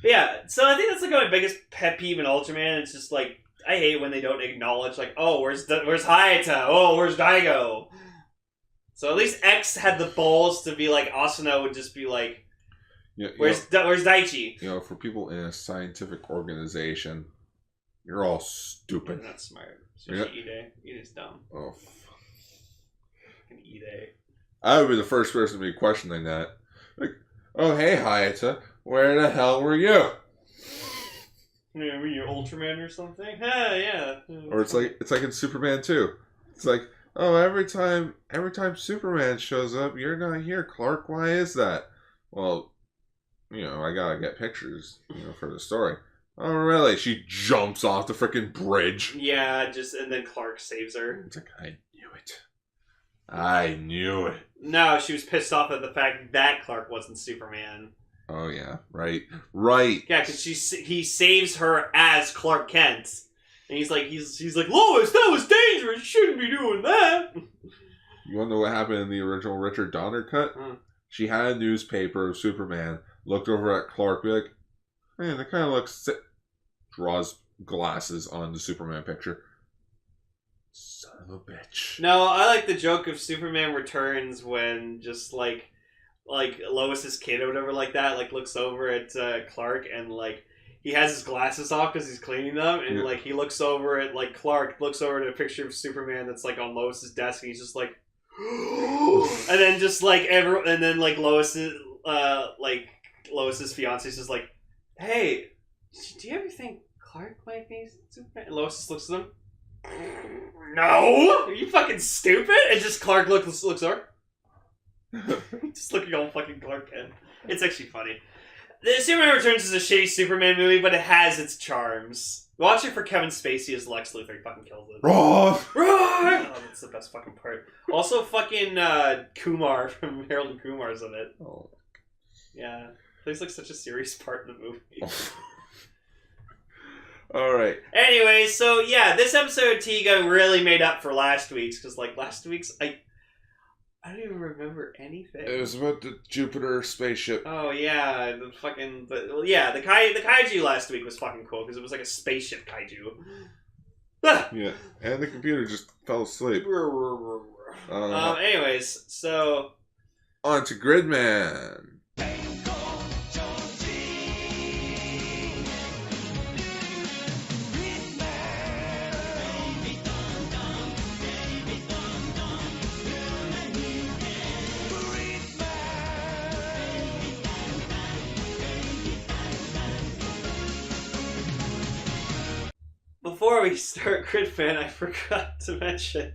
But yeah, so I think that's like my biggest pet peeve in Ultraman. It's just like, I hate when they don't acknowledge, like, oh, where's Hayata? Oh, where's Daigo? So at least X had the balls to be like, Asuna would just be like, where's Daichi? For people in a scientific organization, you're all stupid. You're not smart. Especially Ide. Ide's dumb. Oh. Fucking Ide. I would be the first person to be questioning that. Like, oh, hey, Hayata, where the hell were you? Yeah, were you Ultraman or something? Yeah. Or it's like in Superman 2. It's like, oh, every time Superman shows up, you're not here, Clark. Why is that? Well, I gotta get pictures, for the story. Oh, really? She jumps off the freaking bridge. Yeah, and then Clark saves her. It's like, I knew it. No, she was pissed off at the fact that Clark wasn't Superman. Oh, yeah. Right. Yeah, because he saves her as Clark Kent. And he's like, Lois, that was dangerous. You shouldn't be doing that. You want to know what happened in the original Richard Donner cut? She had a newspaper of Superman, looked over at Clark, be like, man, that kind of looks... Draws glasses on the Superman picture. Son of a bitch. No, I like the joke of Superman Returns when just like Lois's kid or whatever like that looks over at Clark and like he has his glasses off because he's cleaning them and like he looks over at Clark looks over at a picture of Superman that's like on Lois's desk and he's just like and then just like Lois's fiance's just like, hey, do you ever think Clark might be Superman? And Lois just looks at him. No! Are you fucking stupid? And just Clark looks over. Just looking all fucking Clark Kent. It's actually funny. The Superman Returns is a shitty Superman movie, but it has its charms. Watch it for Kevin Spacey as Lex Luthor. He fucking kills it. Roar! Oh, that's the best fucking part. Also, fucking Kumar from Harold and Kumar's in it. Oh. Yeah. Plays like such a serious part in the movie. Alright. Anyway, so yeah, this episode of Tiga really made up for last week's, because like last week's, I don't even remember anything. It was about the Jupiter spaceship. Oh yeah, the kaiju last week was fucking cool, because it was like a spaceship kaiju. Yeah, and the computer just fell asleep. Anyways, so... On to Gridman. Before we start Gridman, I forgot to mention.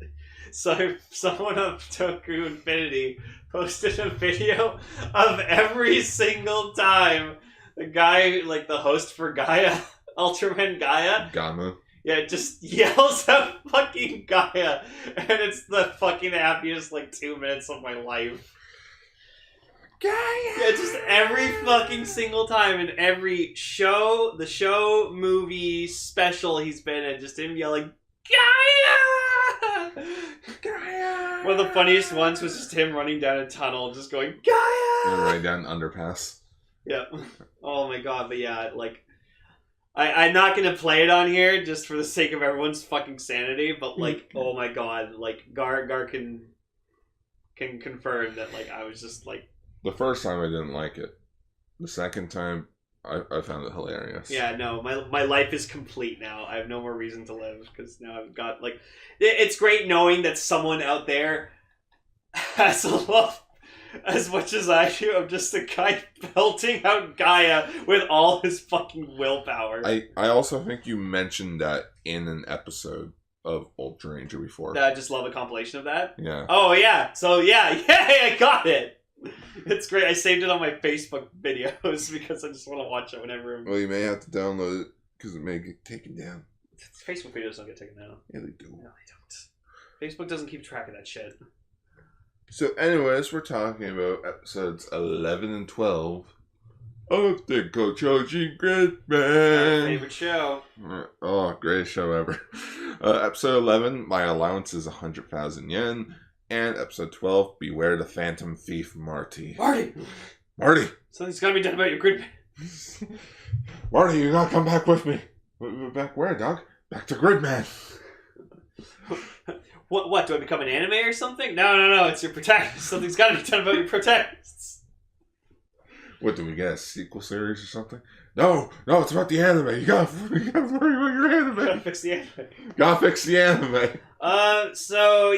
So someone on Toku Infinity posted a video of every single time the guy, like the host for Gaia, Ultraman Gaia, Gamu. yeah, just yells at fucking Gaia, and it's the fucking happiest like 2 minutes of my life. Gaia! Yeah, just every fucking single time in every show, the show, movie, special he's been in, just him yelling, Gaia! Gaia! One of the funniest ones was just him running down a tunnel, just going, Gaia! Right down an underpass. Yeah. Oh my god, but yeah, like, I'm not gonna play it on here just for the sake of everyone's fucking sanity, but like, oh my god, like, Gar can confirm that, like, I was just like... The first time I didn't like it. The second time, I found it hilarious. Yeah, no, my life is complete now. I have no more reason to live, because now I've got, like... It's great knowing that someone out there has a love as much as I do of just a guy belting out Gaia with all his fucking willpower. I also think you mentioned that in an episode of Ultraranger before. I just love a compilation of that. Yeah. Oh, yeah. So, yeah, I got it. It's great. I saved it on my Facebook videos because I just want to watch it whenever. Well, you may have to download it because it may get taken down. Facebook videos don't get taken down. Yeah, they do. No, they don't. Facebook doesn't keep track of that shit. So, anyways, we're talking about episodes 11 and 12 of Denkou Choujin Gridman. Favorite show. Oh, greatest show ever. Episode 11, my allowance is 100,000 yen. And episode 12, beware the phantom thief, Marty. Marty! Something's gotta be done about your Gridman. Marty, you gotta come back with me. Back where, dog? Back to Gridman. What? Do I become an anime or something? No. It's your protagonist. Something's gotta be done about your protagonists. What, do we get a sequel series or something? No, it's about the anime. You gotta worry about your anime. Gotta fix the anime. Gotta fix the anime. So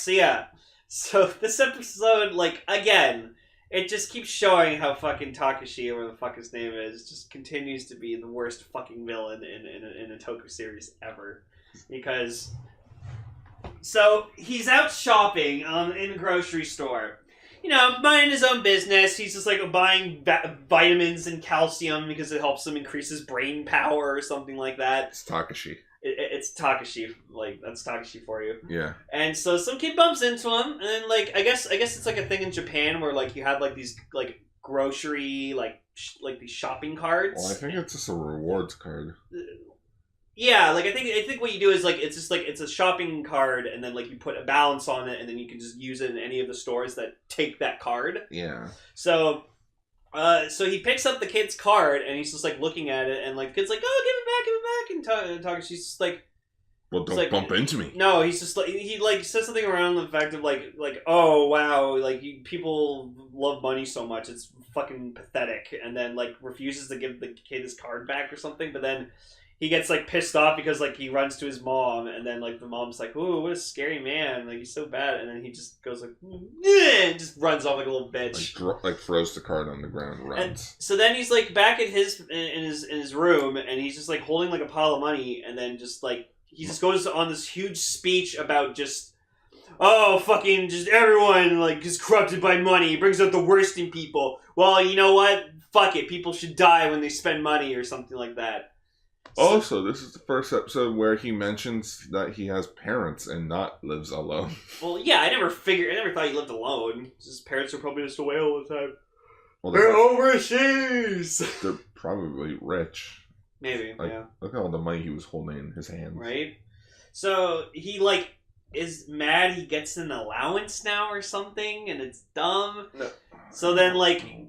yeah. So this episode, like, again, it just keeps showing how fucking Takashi, or whatever the fuck his name is, just continues to be the worst fucking villain in a Toku series ever. Because, so, he's out shopping in a grocery store. You know, minding his own business. He's just, like, buying vitamins and calcium because it helps him increase his brain power or something like that. It's Takashi. It's Takashi, like, that's Takashi for you. Yeah. And so some kid bumps into him, and like I guess it's like a thing in Japan where like you have like these like grocery like these shopping cards. Well, I think it's just a rewards card. Yeah, like I think what you do is like it's just like it's a shopping card, and then like you put a balance on it, and then you can just use it in any of the stores that take that card. Yeah. So he picks up the kid's card, and he's just, like, looking at it, and, like, the kid's like, oh, give it back, and Takashi's just like... Well, don't bump into me. No, he's just, like, he, like, says something around the fact of, like, oh, wow, like, people love money so much, it's fucking pathetic, and then, like, refuses to give the kid his card back or something, but then he gets, like, pissed off because, like, he runs to his mom, and then, like, the mom's like, ooh, what a scary man, like, he's so bad, and then he just goes, like, and just runs off like a little bitch. Like throws the card on the ground and runs. And so then he's, like, back at in his room, and he's just, like, holding, like, a pile of money, and then just, like, he just goes on this huge speech about just, oh, fucking, just everyone, like, is corrupted by money, brings out the worst in people. Well, you know what? fuck it, people should die when they spend money or something like that. Also, this is the first episode where he mentions that he has parents and not lives alone. Well, yeah, I never thought he lived alone. His parents are probably just away all the time. Well, they're overseas! They're probably rich. Maybe, like, yeah. Look at all the money he was holding in his hands. Right? So, he, is mad he gets an allowance now or something, and it's dumb. No. So then, fucking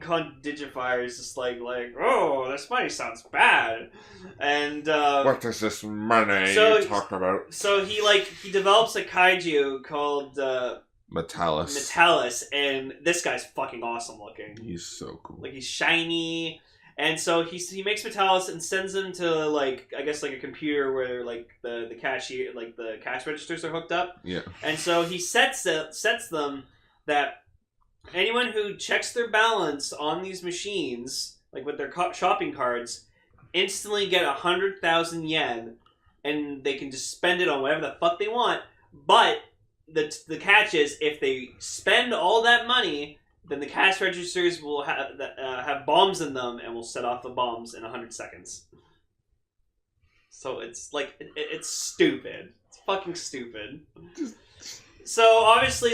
Digifier is just oh, this money sounds bad. And, what is this money you talk about? So he develops a kaiju called, Metalis, and this guy's fucking awesome looking. He's so cool. He's shiny, and so he makes Metalis and sends him to I guess a computer where the cashier the cash registers are hooked up. Yeah. And so he sets them that anyone who checks their balance on these machines, with their shopping cards, instantly get 100,000 yen, and they can just spend it on whatever the fuck they want. But the catch is, if they spend all that money, then the cash registers will have bombs in them and will set off the bombs in 100 seconds. So it's it's stupid. It's fucking stupid. So obviously,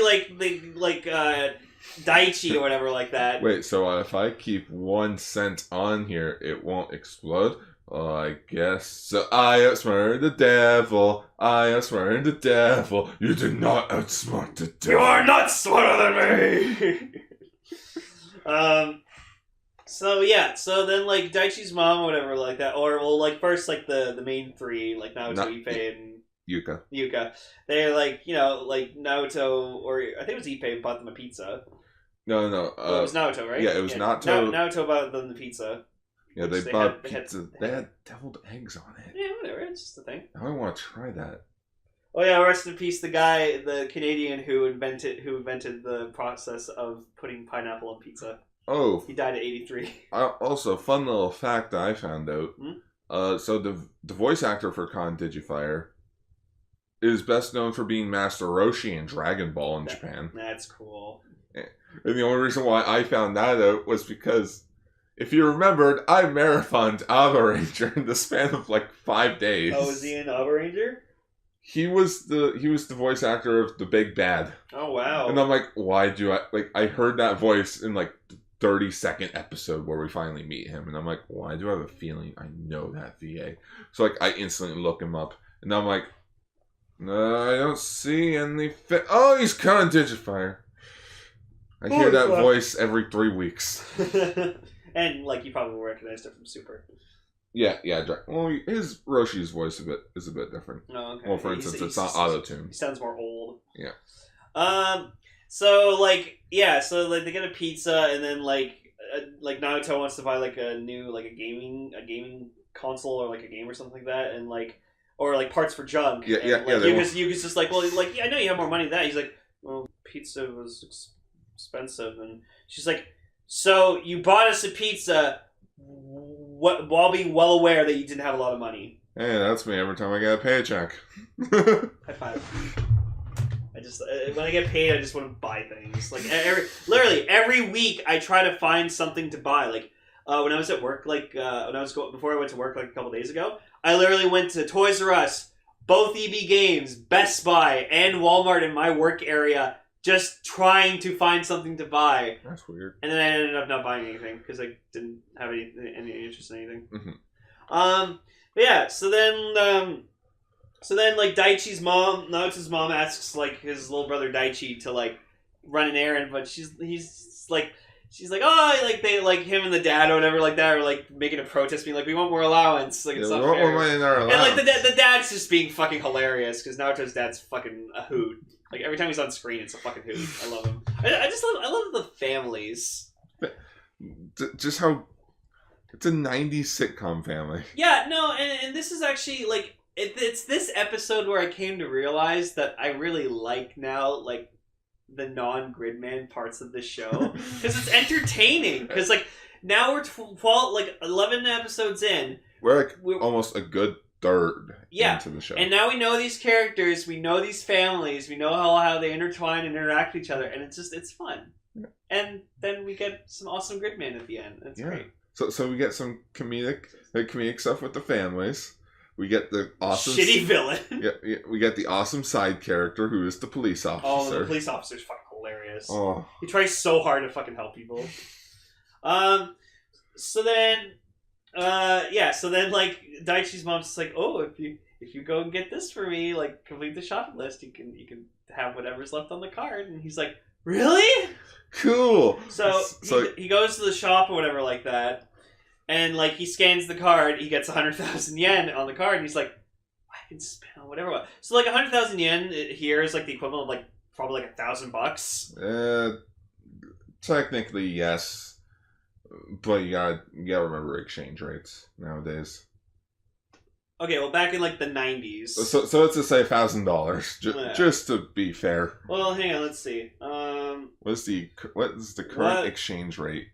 Daichi or whatever like that. Wait, so if I keep 1 cent on here, it won't explode? Oh, I guess so. I outsmart the devil. I outsmart the devil. You do not outsmart the devil. You are not smarter than me! So yeah, so then Daichi's mom or whatever like that, or first the main three, Naoto, Ippei, and Yuka. They're Naoto, or I think it was Ippei, bought them a pizza. No. It was Naoto, right? Yeah, it was Naoto. Naoto bought them the pizza. Yeah, they bought pizza. They had deviled eggs on it. Yeah, whatever. It's just a thing. Now I want to try that. Oh yeah, rest in peace, the Canadian who invented the process of putting pineapple on pizza. Oh. He died at 83. Also, fun little fact that I found out. So the voice actor for Digifier is best known for being Master Roshi in Dragon Ball in Japan. That's cool. And the only reason why I found that out was because, if you remembered, I marathoned Ultraranger in the span of 5 days. Oh, was he in Ultraranger? He was the voice actor of the Big Bad. Oh wow! And I'm like, why do I heard that voice in the 30-second episode where we finally meet him, and I'm like, why do I have a feeling I know that VA? So I instantly look him up, and I'm like, no, I don't see any oh, he's Digifier. I hear that voice every 3 weeks. And you probably recognized it from Super. Yeah. Well, his Roshi's voice is a bit different. Oh, okay. Well, for instance, it's not auto-tune. He sounds more old. Yeah. So so they get a pizza, and then Naruto wants to buy a new a gaming console or a game or something like that, and or parts for junk. Yeah. Yuka's just well, I know you have more money than that. He's like, well, pizza was expensive, and she's like, so you bought us a pizza while being well aware that you didn't have a lot of money. Hey, that's me every time I get a paycheck. High five. I just when I get paid, I just want to buy things. Literally every week, I try to find something to buy. When I was at work, before I went to work a couple days ago, I literally went to Toys R Us, both EB Games, Best Buy, and Walmart in my work area, just trying to find something to buy. That's weird. And then I ended up not buying anything because I didn't have any interest in anything. Mm-hmm. But yeah, so then Daichi's mom, Naoto's mom, asks his little brother Daichi to run an errand, but she's like, oh, him and the dad or whatever like that are making a protest, being we want more allowance. It's not fair. More money in our allowance. And the dad's just being fucking hilarious because Naoto's dad's fucking a hoot. Every time he's on screen, it's a fucking hoot. I love him. I love the families. Just how it's a 90s sitcom family. Yeah, no, and this is actually it's this episode where I came to realize that I really like now the non-Gridman parts of the show because it's entertaining. Because now we're 11 episodes in. We're almost a good third into the show. And now we know these characters, we know these families, we know how they intertwine and interact with each other, and it's fun. and then we get some awesome Gridman at the end. That's great. So we get some comedic stuff with the families. We get the awesome shitty villain. Yeah, we get the awesome side character who is the police officer. Oh, the police officer's fucking hilarious. Oh. He tries so hard to fucking help people. So then like Daichi's mom's just like, oh, if you go and get this for me, like complete the shopping list, you can have whatever's left on the card. And he's like, really? Cool. So he goes to the shop or whatever like that. And, like, he scans the card, he gets 100,000 yen on the card, and he's like, I can spend whatever. So, like, 100,000 yen here is, like, the equivalent of, like, probably, like, $1,000. Technically, yes. But you gotta remember exchange rates nowadays. Okay, well, back in, like, the 90s. So let's just say $1,000, just to be fair. Well, hang on, let's see. What is the current exchange rate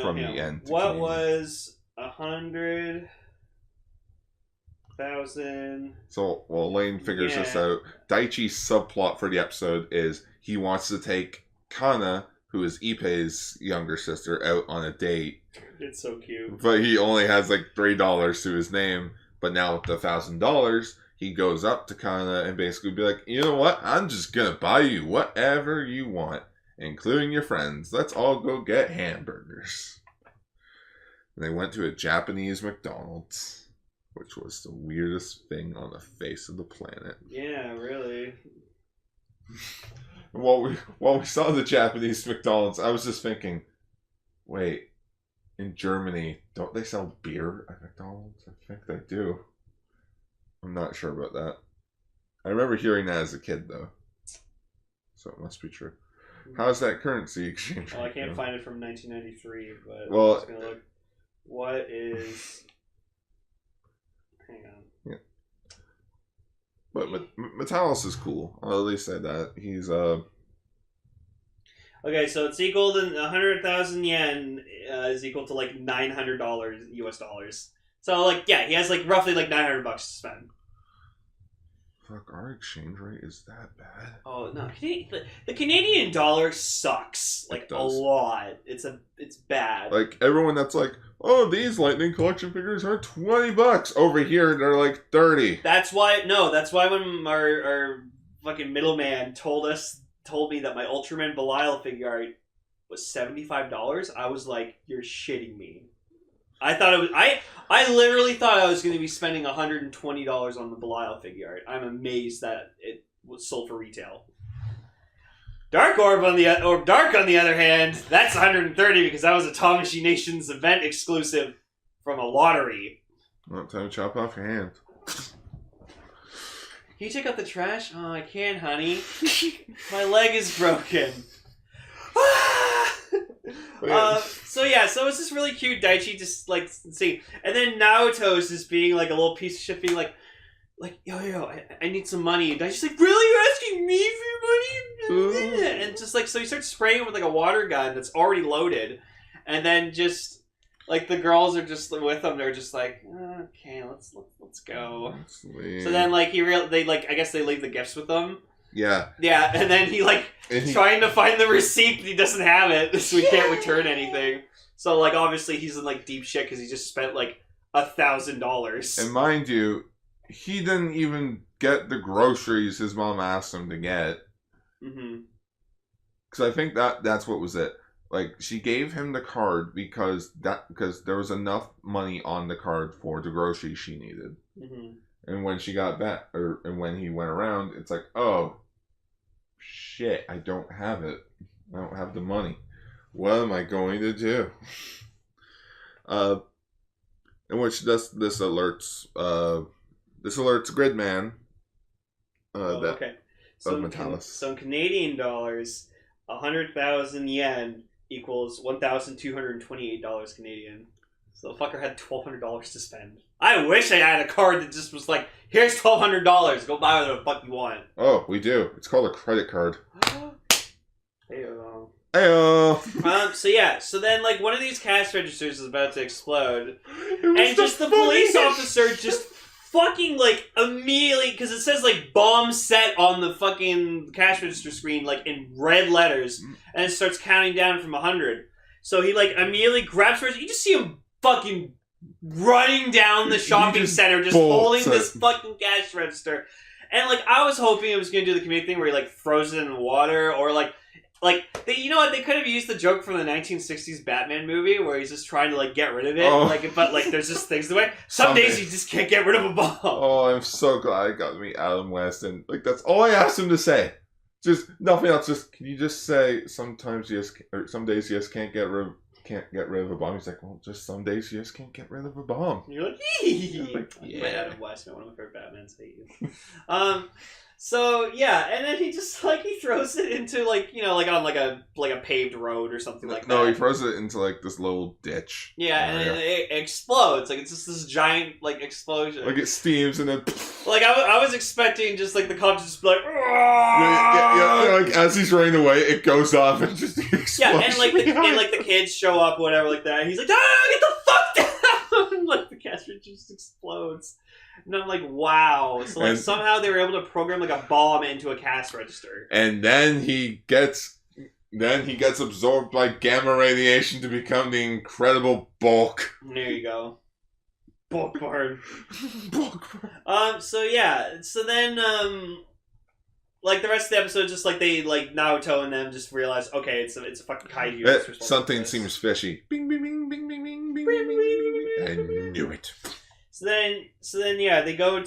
from the yen to what Canadian? was 100,000? So, while Lane figures this out, Daichi's subplot for the episode is he wants to take Kana, who is Ippei's younger sister, out on a date. It's so cute. But he only has like $3 to his name. But now with the $1,000, he goes up to Kana and basically be like, you know what? I'm just gonna buy you whatever you want, including your friends. Let's all go get hamburgers. And they went to a Japanese McDonald's, which was the weirdest thing on the face of the planet. Yeah, really. While we saw the Japanese McDonald's, I was just thinking, wait, in Germany, don't they sell beer at McDonald's? I think they do. I'm not sure about that. I remember hearing that as a kid, though. So it must be true. How's that currency exchange? Well, I can't find it from 1993, but well, I'm just gonna look. What is... Hang on. Yeah. But Metalis is cool. I'll at least say that. He's, Okay, so it's equal to 100,000 yen is equal to like $900 US dollars. So like, yeah, he has like roughly like $900 to spend. Fuck, our exchange rate is that bad? Oh no, the Canadian dollar sucks like a lot. It's bad. Like everyone that's like, oh, these Lightning collection figures are $20 over here. They're like 30. That's why when our fucking middleman told me that my Ultraman Belial figure art was $75, I was like, you're shitting me. I thought it was I literally thought I was going to be spending $120 on the Belial figure art. I'm amazed that it was sold for retail. Dark on the other hand, that's 130 because that was a Tamashi Nations event exclusive from a lottery. Well, time to chop off your hand. Can you take out the trash? Oh, I can, honey. My leg is broken. So it's this really cute Daichi just like see, and then Naoto's just being like a little piece of shit, being like yo, I need some money. And Daichi's like, really, you're asking me for money? And just like, so he starts spraying with like a water gun that's already loaded, and then just like the girls are just with him. They're just like, okay, let's go. So then like they I guess they leave the gifts with them. Yeah. Yeah, and then he's trying to find the receipt, but he doesn't have it, so he can't return anything. So, like, obviously he's in, like, deep shit because he just spent, like, $1,000. And mind you, he didn't even get the groceries his mom asked him to get. Mm-hmm. Because I think that's what was it. Like, she gave him the card because there was enough money on the card for the groceries she needed. Mm-hmm. And when she got back, and when he went around, it's like, oh, shit, I don't have it. I don't have the money. What am I going to do? In which this alerts Gridman. Okay. So of Metalis. So in Canadian dollars, 100,000 yen equals $1,228 Canadian. So the fucker had $1,200 to spend. I wish I had a card that just was like, here's $1,200. Go buy whatever the fuck you want. Oh, we do. It's called a credit card. Heyo. Heyo. So then like one of these cash registers is about to explode, and just the police officer just fucking, like, immediately, because it says, like, bomb set on the fucking cash register screen, like, in red letters, and it starts counting down from 100. So he, like, immediately grabs first. You just see him fucking running down the shopping center, just holding this fucking cash register. And, like, I was hoping it was going to do the comedic thing where he, like, throws it in the water, or, like, you know what? They could have used the joke from the 1960s Batman movie where he's just trying to, like, get rid of it. But there's just things the way. Some days you just can't get rid of a bomb. Oh, I'm so glad I got to meet Adam West. And, like, that's all I asked him to say. Just nothing else. Just, can you just say, sometimes you just, or some days you just can't get rid of a bomb. He's like, well, just some days you just can't get rid of a bomb. And you're like, yeah. Adam West, one of my favorite Batmans. Hate you. So yeah, and then he just like he throws it into like like on like a paved road or something like that. No, he throws it into like this little ditch. Yeah, and then it explodes. Like it's just this giant like explosion. Like it steams and then. Like I was expecting just like the cop to just be like. Yeah, like as he's running away, it goes off and just explodes. Yeah, and like the kids show up, whatever, like that. And he's like, get the fuck down! And like the caster just explodes. And I'm like, wow. So like somehow they were able to program like a bomb into a cash register. And then he gets absorbed by gamma radiation to become the incredible Bulk. There you go. Bulk barn. Bulk barn. So yeah. So then like the rest of the episode, just like they like Naruto and them just realize, okay, it's a fucking kaiju. Something seems fishy. Bing bing bing bing bing bing bing bing bing. I knew it. So then, yeah, they go and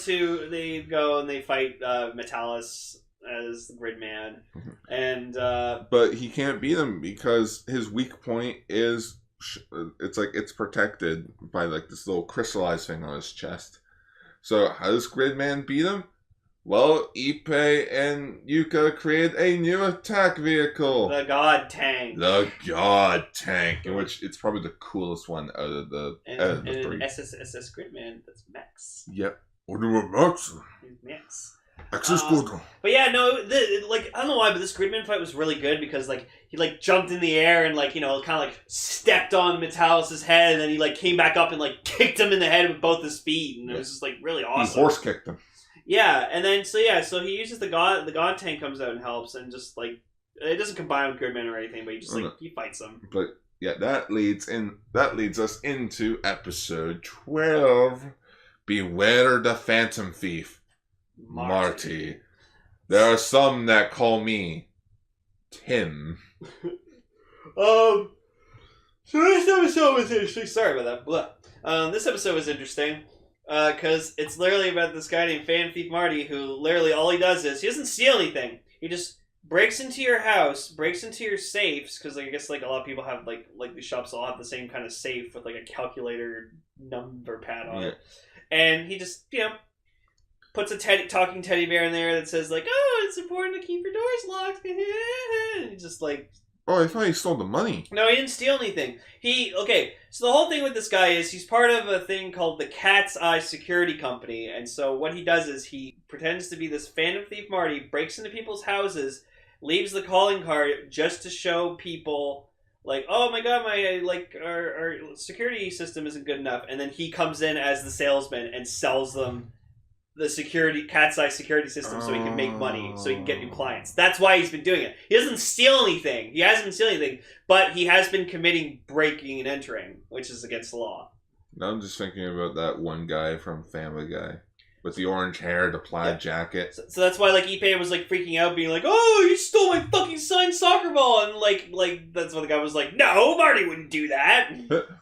they fight Metalis as the Gridman, and but he can't beat him because his weak point is it's protected by like this little crystallized thing on his chest. So how does Gridman beat him? Well, Ippei and Yuka create a new attack vehicle. The God Tank. The God Tank, in which it's probably the coolest one out of the three. SSSS Gridman, that's Max. Yep. What do we Max? Max. Max is good. But yeah, no, I don't know why, but this Gridman fight was really good because like he like jumped in the air and like kind of like stepped on Metalis' head and then he like came back up and like kicked him in the head with both his feet and it was just like really awesome. He horse kicked him. Yeah, and then so he uses the God Tank comes out and helps and just like it doesn't combine with Gridman or anything, but he just he fights them. But yeah, that leads us into episode 12. Beware the Phantom Thief, Marty. There are some that call me Tim. So this episode was interesting. Sorry about that. This episode was interesting. Because it's literally about this guy named Phantom Thief Marty who literally all he does is he doesn't steal anything. He just breaks into your house, breaks into your safes, because like, I guess like a lot of people have like the shops all have the same kind of safe with like a calculator number pad on it. And he just, puts a talking teddy bear in there that says like, oh, it's important to keep your doors locked. And he just like... Oh, I thought he stole the money. No, he didn't steal anything. So the whole thing with this guy is he's part of a thing called the Cat's Eye Security Company. And so what he does is he pretends to be this Phantom Thief Marty, breaks into people's houses, leaves the calling card just to show people like, oh my god, our security system isn't good enough. And then he comes in as the salesman and sells them the Cat's Eye security system so he can make money, so he can get new clients. That's why he's been doing it. He doesn't steal anything. He hasn't been stealing anything, but he has been committing breaking and entering, which is against the law. Now I'm just thinking about that one guy from Family Guy. With the orange hair, the plaid jacket. So that's why, like, Ippei was, like, freaking out, being like, oh, you stole my fucking signed soccer ball! And, like, that's when the guy was like, no, Marty wouldn't do that!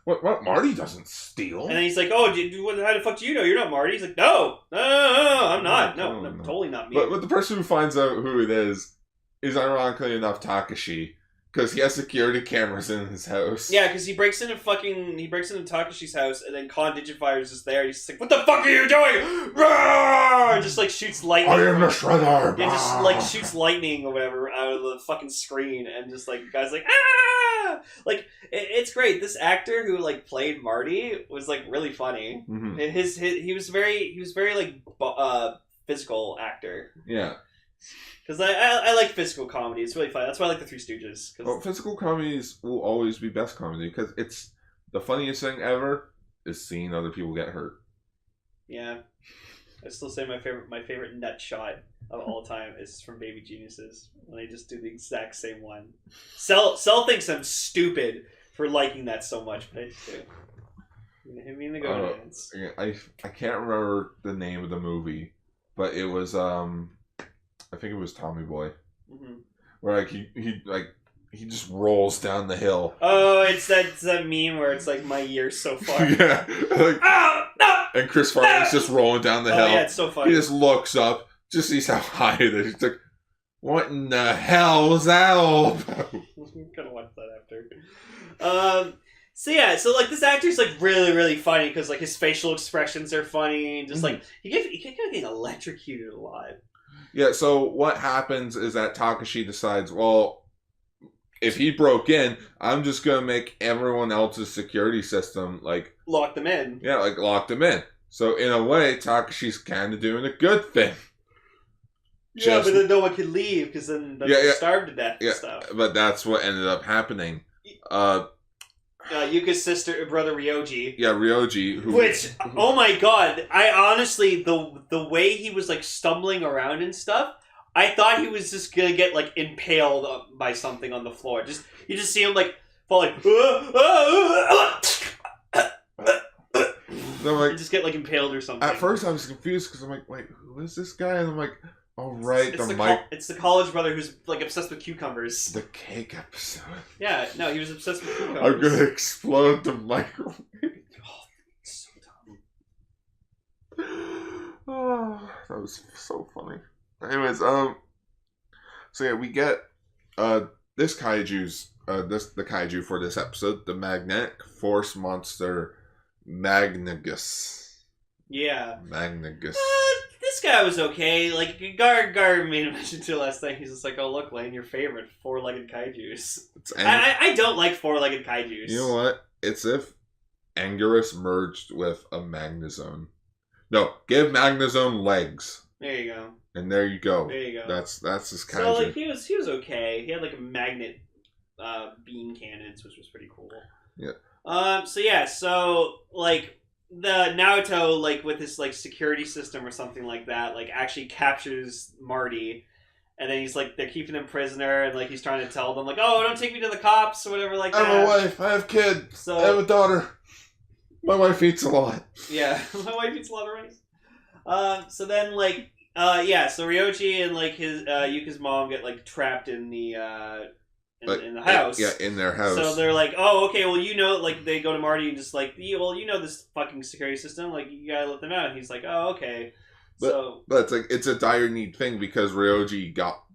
What? Marty doesn't steal? And then he's like, oh, how the fuck do you know? You're not Marty. He's like, no, I'm not. No, totally not me. But the person who finds out who it is ironically enough Takashi. Because he has security cameras in his house. Yeah, because he breaks into Takashi's house, and then Con Digifire's just there. He's just like, "What the fuck are you doing?" Roar! And just like shoots lightning. I am the Shredder. Yeah, just like shoots lightning or whatever out of the fucking screen, and just like the guy's like, ah! Like it's great. This actor who like played Marty was like really funny. Mm-hmm. He was very like physical actor. Yeah. Because I like physical comedy. It's really fun. That's why I like the Three Stooges. Well, physical comedies will always be best comedy because it's the funniest thing ever is seeing other people get hurt. Yeah. I still say my favorite nut shot of all time is from Baby Geniuses when they just do the exact same one. Cell thinks I'm stupid for liking that so much, but I just do. You're gonna hit me in the gonads. Yeah, I can't remember the name of the movie, but it was I think it was Tommy Boy, where like he just rolls down the hill. Oh, it's that meme where it's like my year's so far. Yeah, like, oh, no, and Chris Farley's just rolling down the hill. Yeah, it's so funny. He just looks up, just sees how high it is. He's like, "What in the hell was that all about?" I'm gonna watch that after. So like this actor's like really funny because like his facial expressions are funny and just like he kept getting electrocuted a lot. Yeah. So what happens is that Takashi decides, well, if he broke in, I'm just gonna make everyone else's security system like lock them in. Yeah, like lock them in. So in a way, Takashi's kind of doing a good thing. Yeah, but then no one can leave because then they'll starve to death and stuff. But that's what ended up happening. Yuka's brother Ryoji. Yeah, Ryoji. Which, oh my god, I honestly, the way he was like stumbling around and stuff, I thought he was just gonna get like impaled by something on the floor. You just see him like falling. And just get like impaled or something. At first, I was confused because I'm like, wait, who is this guy? And I'm like, oh right, it's the college brother who's like obsessed with cucumbers. The cake episode. Yeah, no, he was obsessed with cucumbers. I'm gonna explode the microwave. Oh, so dumb. Oh, that was so funny. Anyways, so yeah, we get this kaiju's the kaiju for this episode, the magnetic force monster Magnagus. Yeah. Magnagus. This guy was okay. Like Gar made a mention to last night. He's just like, "Oh look, Lane, your favorite four-legged kaijus." I don't like four-legged kaijus. You know what? It's if Anguirus merged with a Magnezone. No, give Magnezone legs. There you go. And there you go. There you go. That's his kaiju. So like he was okay. He had like a magnet beam cannons, which was pretty cool. Yeah. So like the Naruto like with his like security system or something like that like actually captures Marty, and then he's like they're keeping him prisoner and like he's trying to tell them like, oh, don't take me to the cops or whatever like that. I have a wife. I have kids. So I have a daughter. My wife eats a lot. Yeah, my wife eats a lot of rice. So then like so Ryoji and like his Yuka's mom get like trapped in the in the house. Yeah, in their house. So they're like, oh, okay, well, like, they go to Marty and just like, well, this fucking security system, like, you gotta let them out. And he's like, oh, okay. But it's like, it's a dire need thing because Ryoji got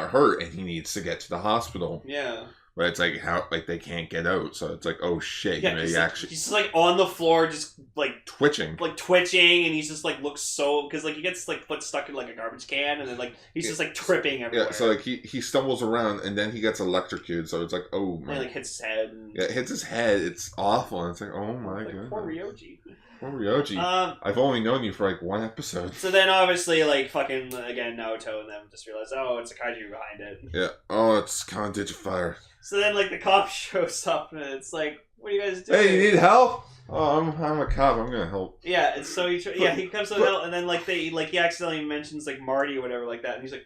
hurt and he needs to get to the hospital. Yeah. But it's like, how, like, they can't get out. So it's like, oh shit. Yeah, he's just like on the floor, just like twitching. Like twitching, and he's just like looks so, because like he gets like foot stuck in like a garbage can, and then like he's just like tripping everywhere. Yeah, so like he stumbles around and then he gets electrocuted, so it's like, oh my. And like hits his head. Yeah, it hits his head. It's awful. And it's like, oh my god. Poor Ryoji. Poor Ryoji. I've only known you for like one episode. So then obviously like fucking again Naruto and them just realize, oh, it's a kaiju behind it. Yeah. Oh, it's Condigifire. So then like the cop shows up and it's like, what are you guys doing? Hey, you need help? Oh, I'm a cop. I'm gonna help. Yeah, and so he comes to help, and then like he accidentally mentions like Marty or whatever like that, and he's like,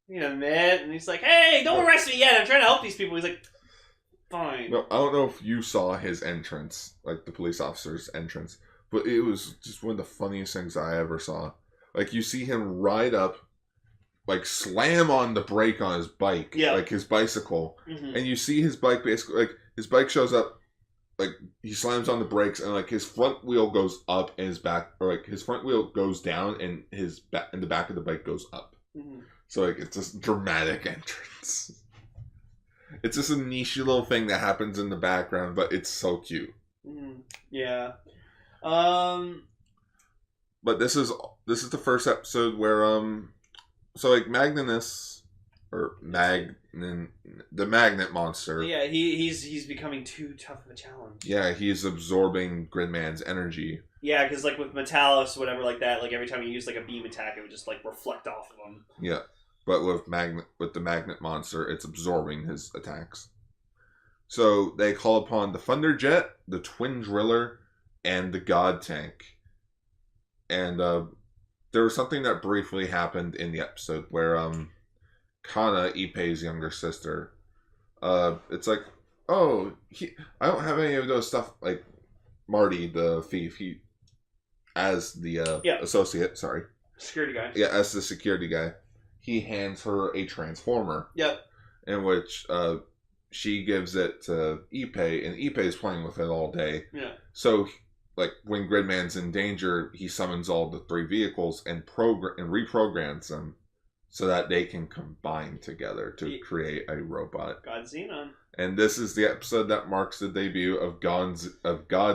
wait a minute, and he's like, hey, don't arrest me yet. I'm trying to help these people. He's like, fine. No, I don't know if you saw his entrance, like the police officer's entrance, but it was just one of the funniest things I ever saw. Like you see him ride up, like slam on the brake on his bike, like his bicycle, and you see his bike basically like his bike shows up. Like, he slams on the brakes, and, like, his front wheel goes up, and his back... Or, like, his front wheel goes down, and and the back of the bike goes up. Mm-hmm. So, like, it's this dramatic entrance. It's just a niche little thing that happens in the background, but it's so cute. Mm-hmm. Yeah. But this is the first episode where, So, like, Magnanus... Or the magnet monster. Yeah, he's becoming too tough of a challenge. Yeah, he's absorbing Gridman's energy. Yeah, because like with Metalis, whatever like that, like every time he used like a beam attack, it would just like reflect off of him. Yeah, but with the magnet monster, it's absorbing his attacks. So they call upon the Thunderjet, the Twin Driller, and the God Tank. And there was something that briefly happened in the episode where Kana, Ippei's younger sister, it's like, oh, I don't have any of those stuff. Like Marty, the thief, he as the associate, sorry, security guy. Yeah, as the security guy, he hands her a transformer. Yep. In which she gives it to Ippei, and Ippei's playing with it all day. Yeah. So, like, when Gridman's in danger, he summons all the 3 vehicles and reprograms them so that they can combine together to create a robot. God Zenon. And this is the episode that marks the debut of God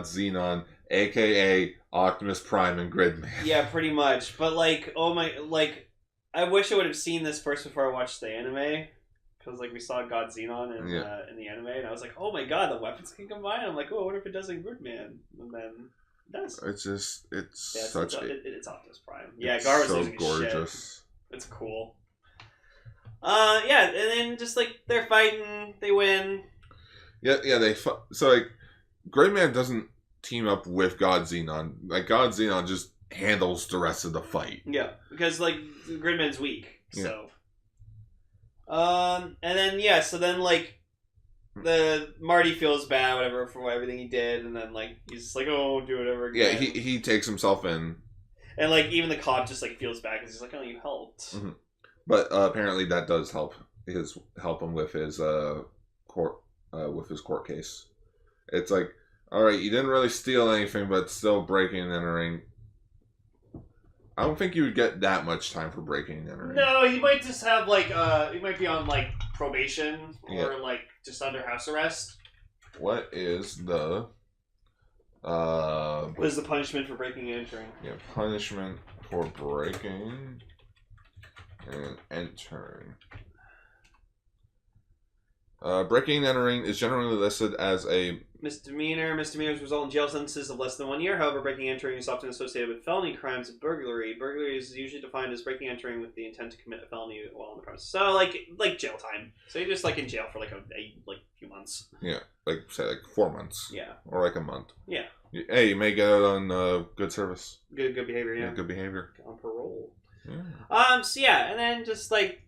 Zenon, aka Optimus Prime and Gridman. Yeah, pretty much. But like, oh my, like, I wish I would have seen this first before I watched the anime. Because, like, we saw God Zenon in the anime, and I was like, oh my god, the weapons can combine. I'm like, oh, I wonder if it does in Gridman. And then it does. It's Optimus Prime. Yeah, Gar was so losing gorgeous. Shit. It's cool. Yeah, and then just, like, they're fighting, they win. Yeah, so, like, Gridman doesn't team up with God Zenon. Like, God Zenon just handles the rest of the fight. Yeah, because, like, Gridman's weak, so... Yeah. And then so then like the Marty feels bad, whatever, for everything he did, and then like he's just like, oh, don't do it ever again. Yeah, he takes himself in, and like even the cop just like feels bad because he's like, oh, you helped. Mm-hmm. But apparently that does help him with his court case. It's like, all right, you didn't really steal anything, but still breaking and entering. I don't think you would get that much time for breaking and entering. No, he might just have like he might be on like probation or like just under house arrest. What is the what is the punishment for breaking and entering? Yeah, punishment for breaking and entering. Breaking and entering is generally listed as a misdemeanor. Misdemeanors result in jail sentences of less than 1 year. However, breaking and entering is often associated with felony crimes of burglary. Burglary is usually defined as breaking and entering with the intent to commit a felony while on the premises. So, like jail time. So you're just like in jail for like a few months. Yeah, like say like 4 months. Yeah. Or like a month. Yeah. Hey, you may get out on good service. Good behavior. Yeah. Good behavior. On parole. Yeah. So yeah, and then just like.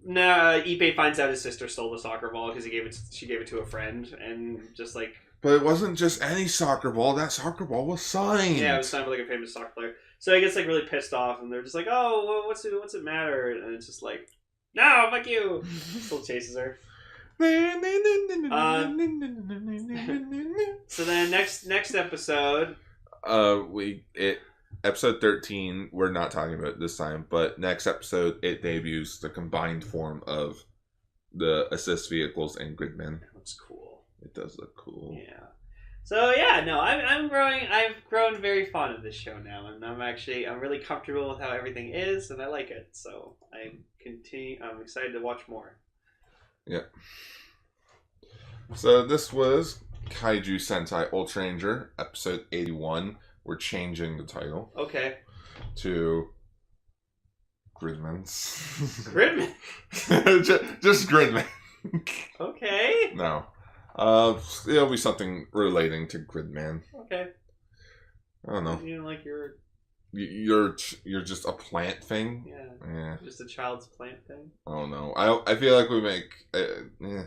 Nah, Ippei finds out his sister stole the soccer ball because she gave it to a friend, and just like. But it wasn't just any soccer ball. That soccer ball was signed. Yeah, it was signed by like a famous soccer player. So he gets like really pissed off, and they're just like, "Oh, well, what's it matter?" And it's just like, "No, fuck you!" Still chases her. So then next episode. Episode 13, we're not talking about it this time, but next episode, it debuts the combined form of the assist vehicles and Gridman. It looks cool. It does look cool. Yeah. So yeah, no, I've grown very fond of this show now, and I'm really comfortable with how everything is, and I like it. So I'm excited to watch more. Yeah. So this was Kaiju Sentai Ultraranger, episode 81. We're changing the title. Okay. To Greenmons. Gridman? just Gridman. Okay. No. It'll be something relating to Gridman. Okay. I don't know. You like you're just a plant thing? Yeah. Just a child's plant thing? I don't know. I feel like we make... yeah.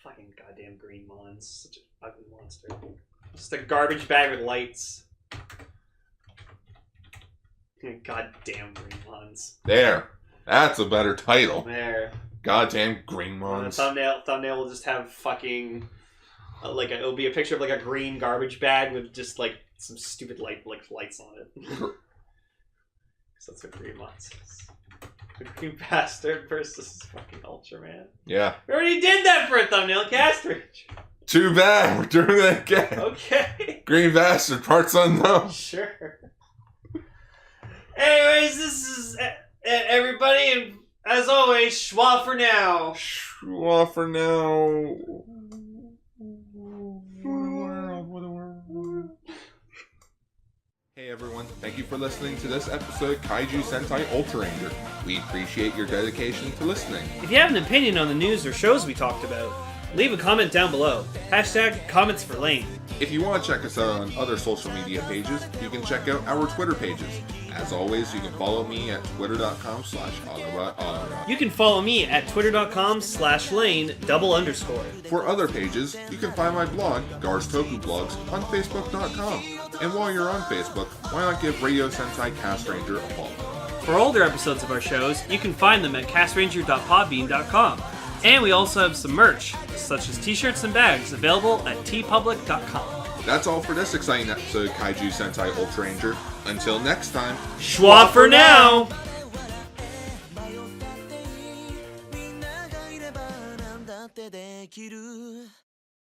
Fucking goddamn Greenmons. Such a ugly monster. Just a garbage bag with lights. Goddamn Greenmons. There. That's a better title. There. Goddamn Greenmons. The thumbnail will just have fucking... it'll be a picture of like a green garbage bag with just like some stupid lights on it. Because that's what Greenmons is. The Green Bastard versus fucking Ultraman. Yeah. We already did that for a thumbnail, Castridge. Too bad. We're doing that again. Okay. Green Bastard, parts unknown. Sure. Anyways, this is everybody, and as always, schwa for now. Schwa for now. Hey everyone, thank you for listening to this episode of Kaiju Sentai Ultraranger. We appreciate your dedication to listening. If you have an opinion on the news or shows we talked about, Leave a comment down below. #comments for Lane. If you want to check us out on other social media pages, you can check out our Twitter pages. As always, you can follow me at twitter.com/Autobot. You can follow me at twitter.com/Lane__. For other pages, you can find my blog, Gar's Toku Blogs, on Facebook.com. And while you're on Facebook, why not give Radio Sentai Castranger a follow? For older episodes of our shows, you can find them at castranger.podbean.com. And we also have some merch, such as t-shirts and bags, available at tpublic.com. That's all for this exciting episode of Kaiju Sentai Ultraranger. Until next time, Schwa for now!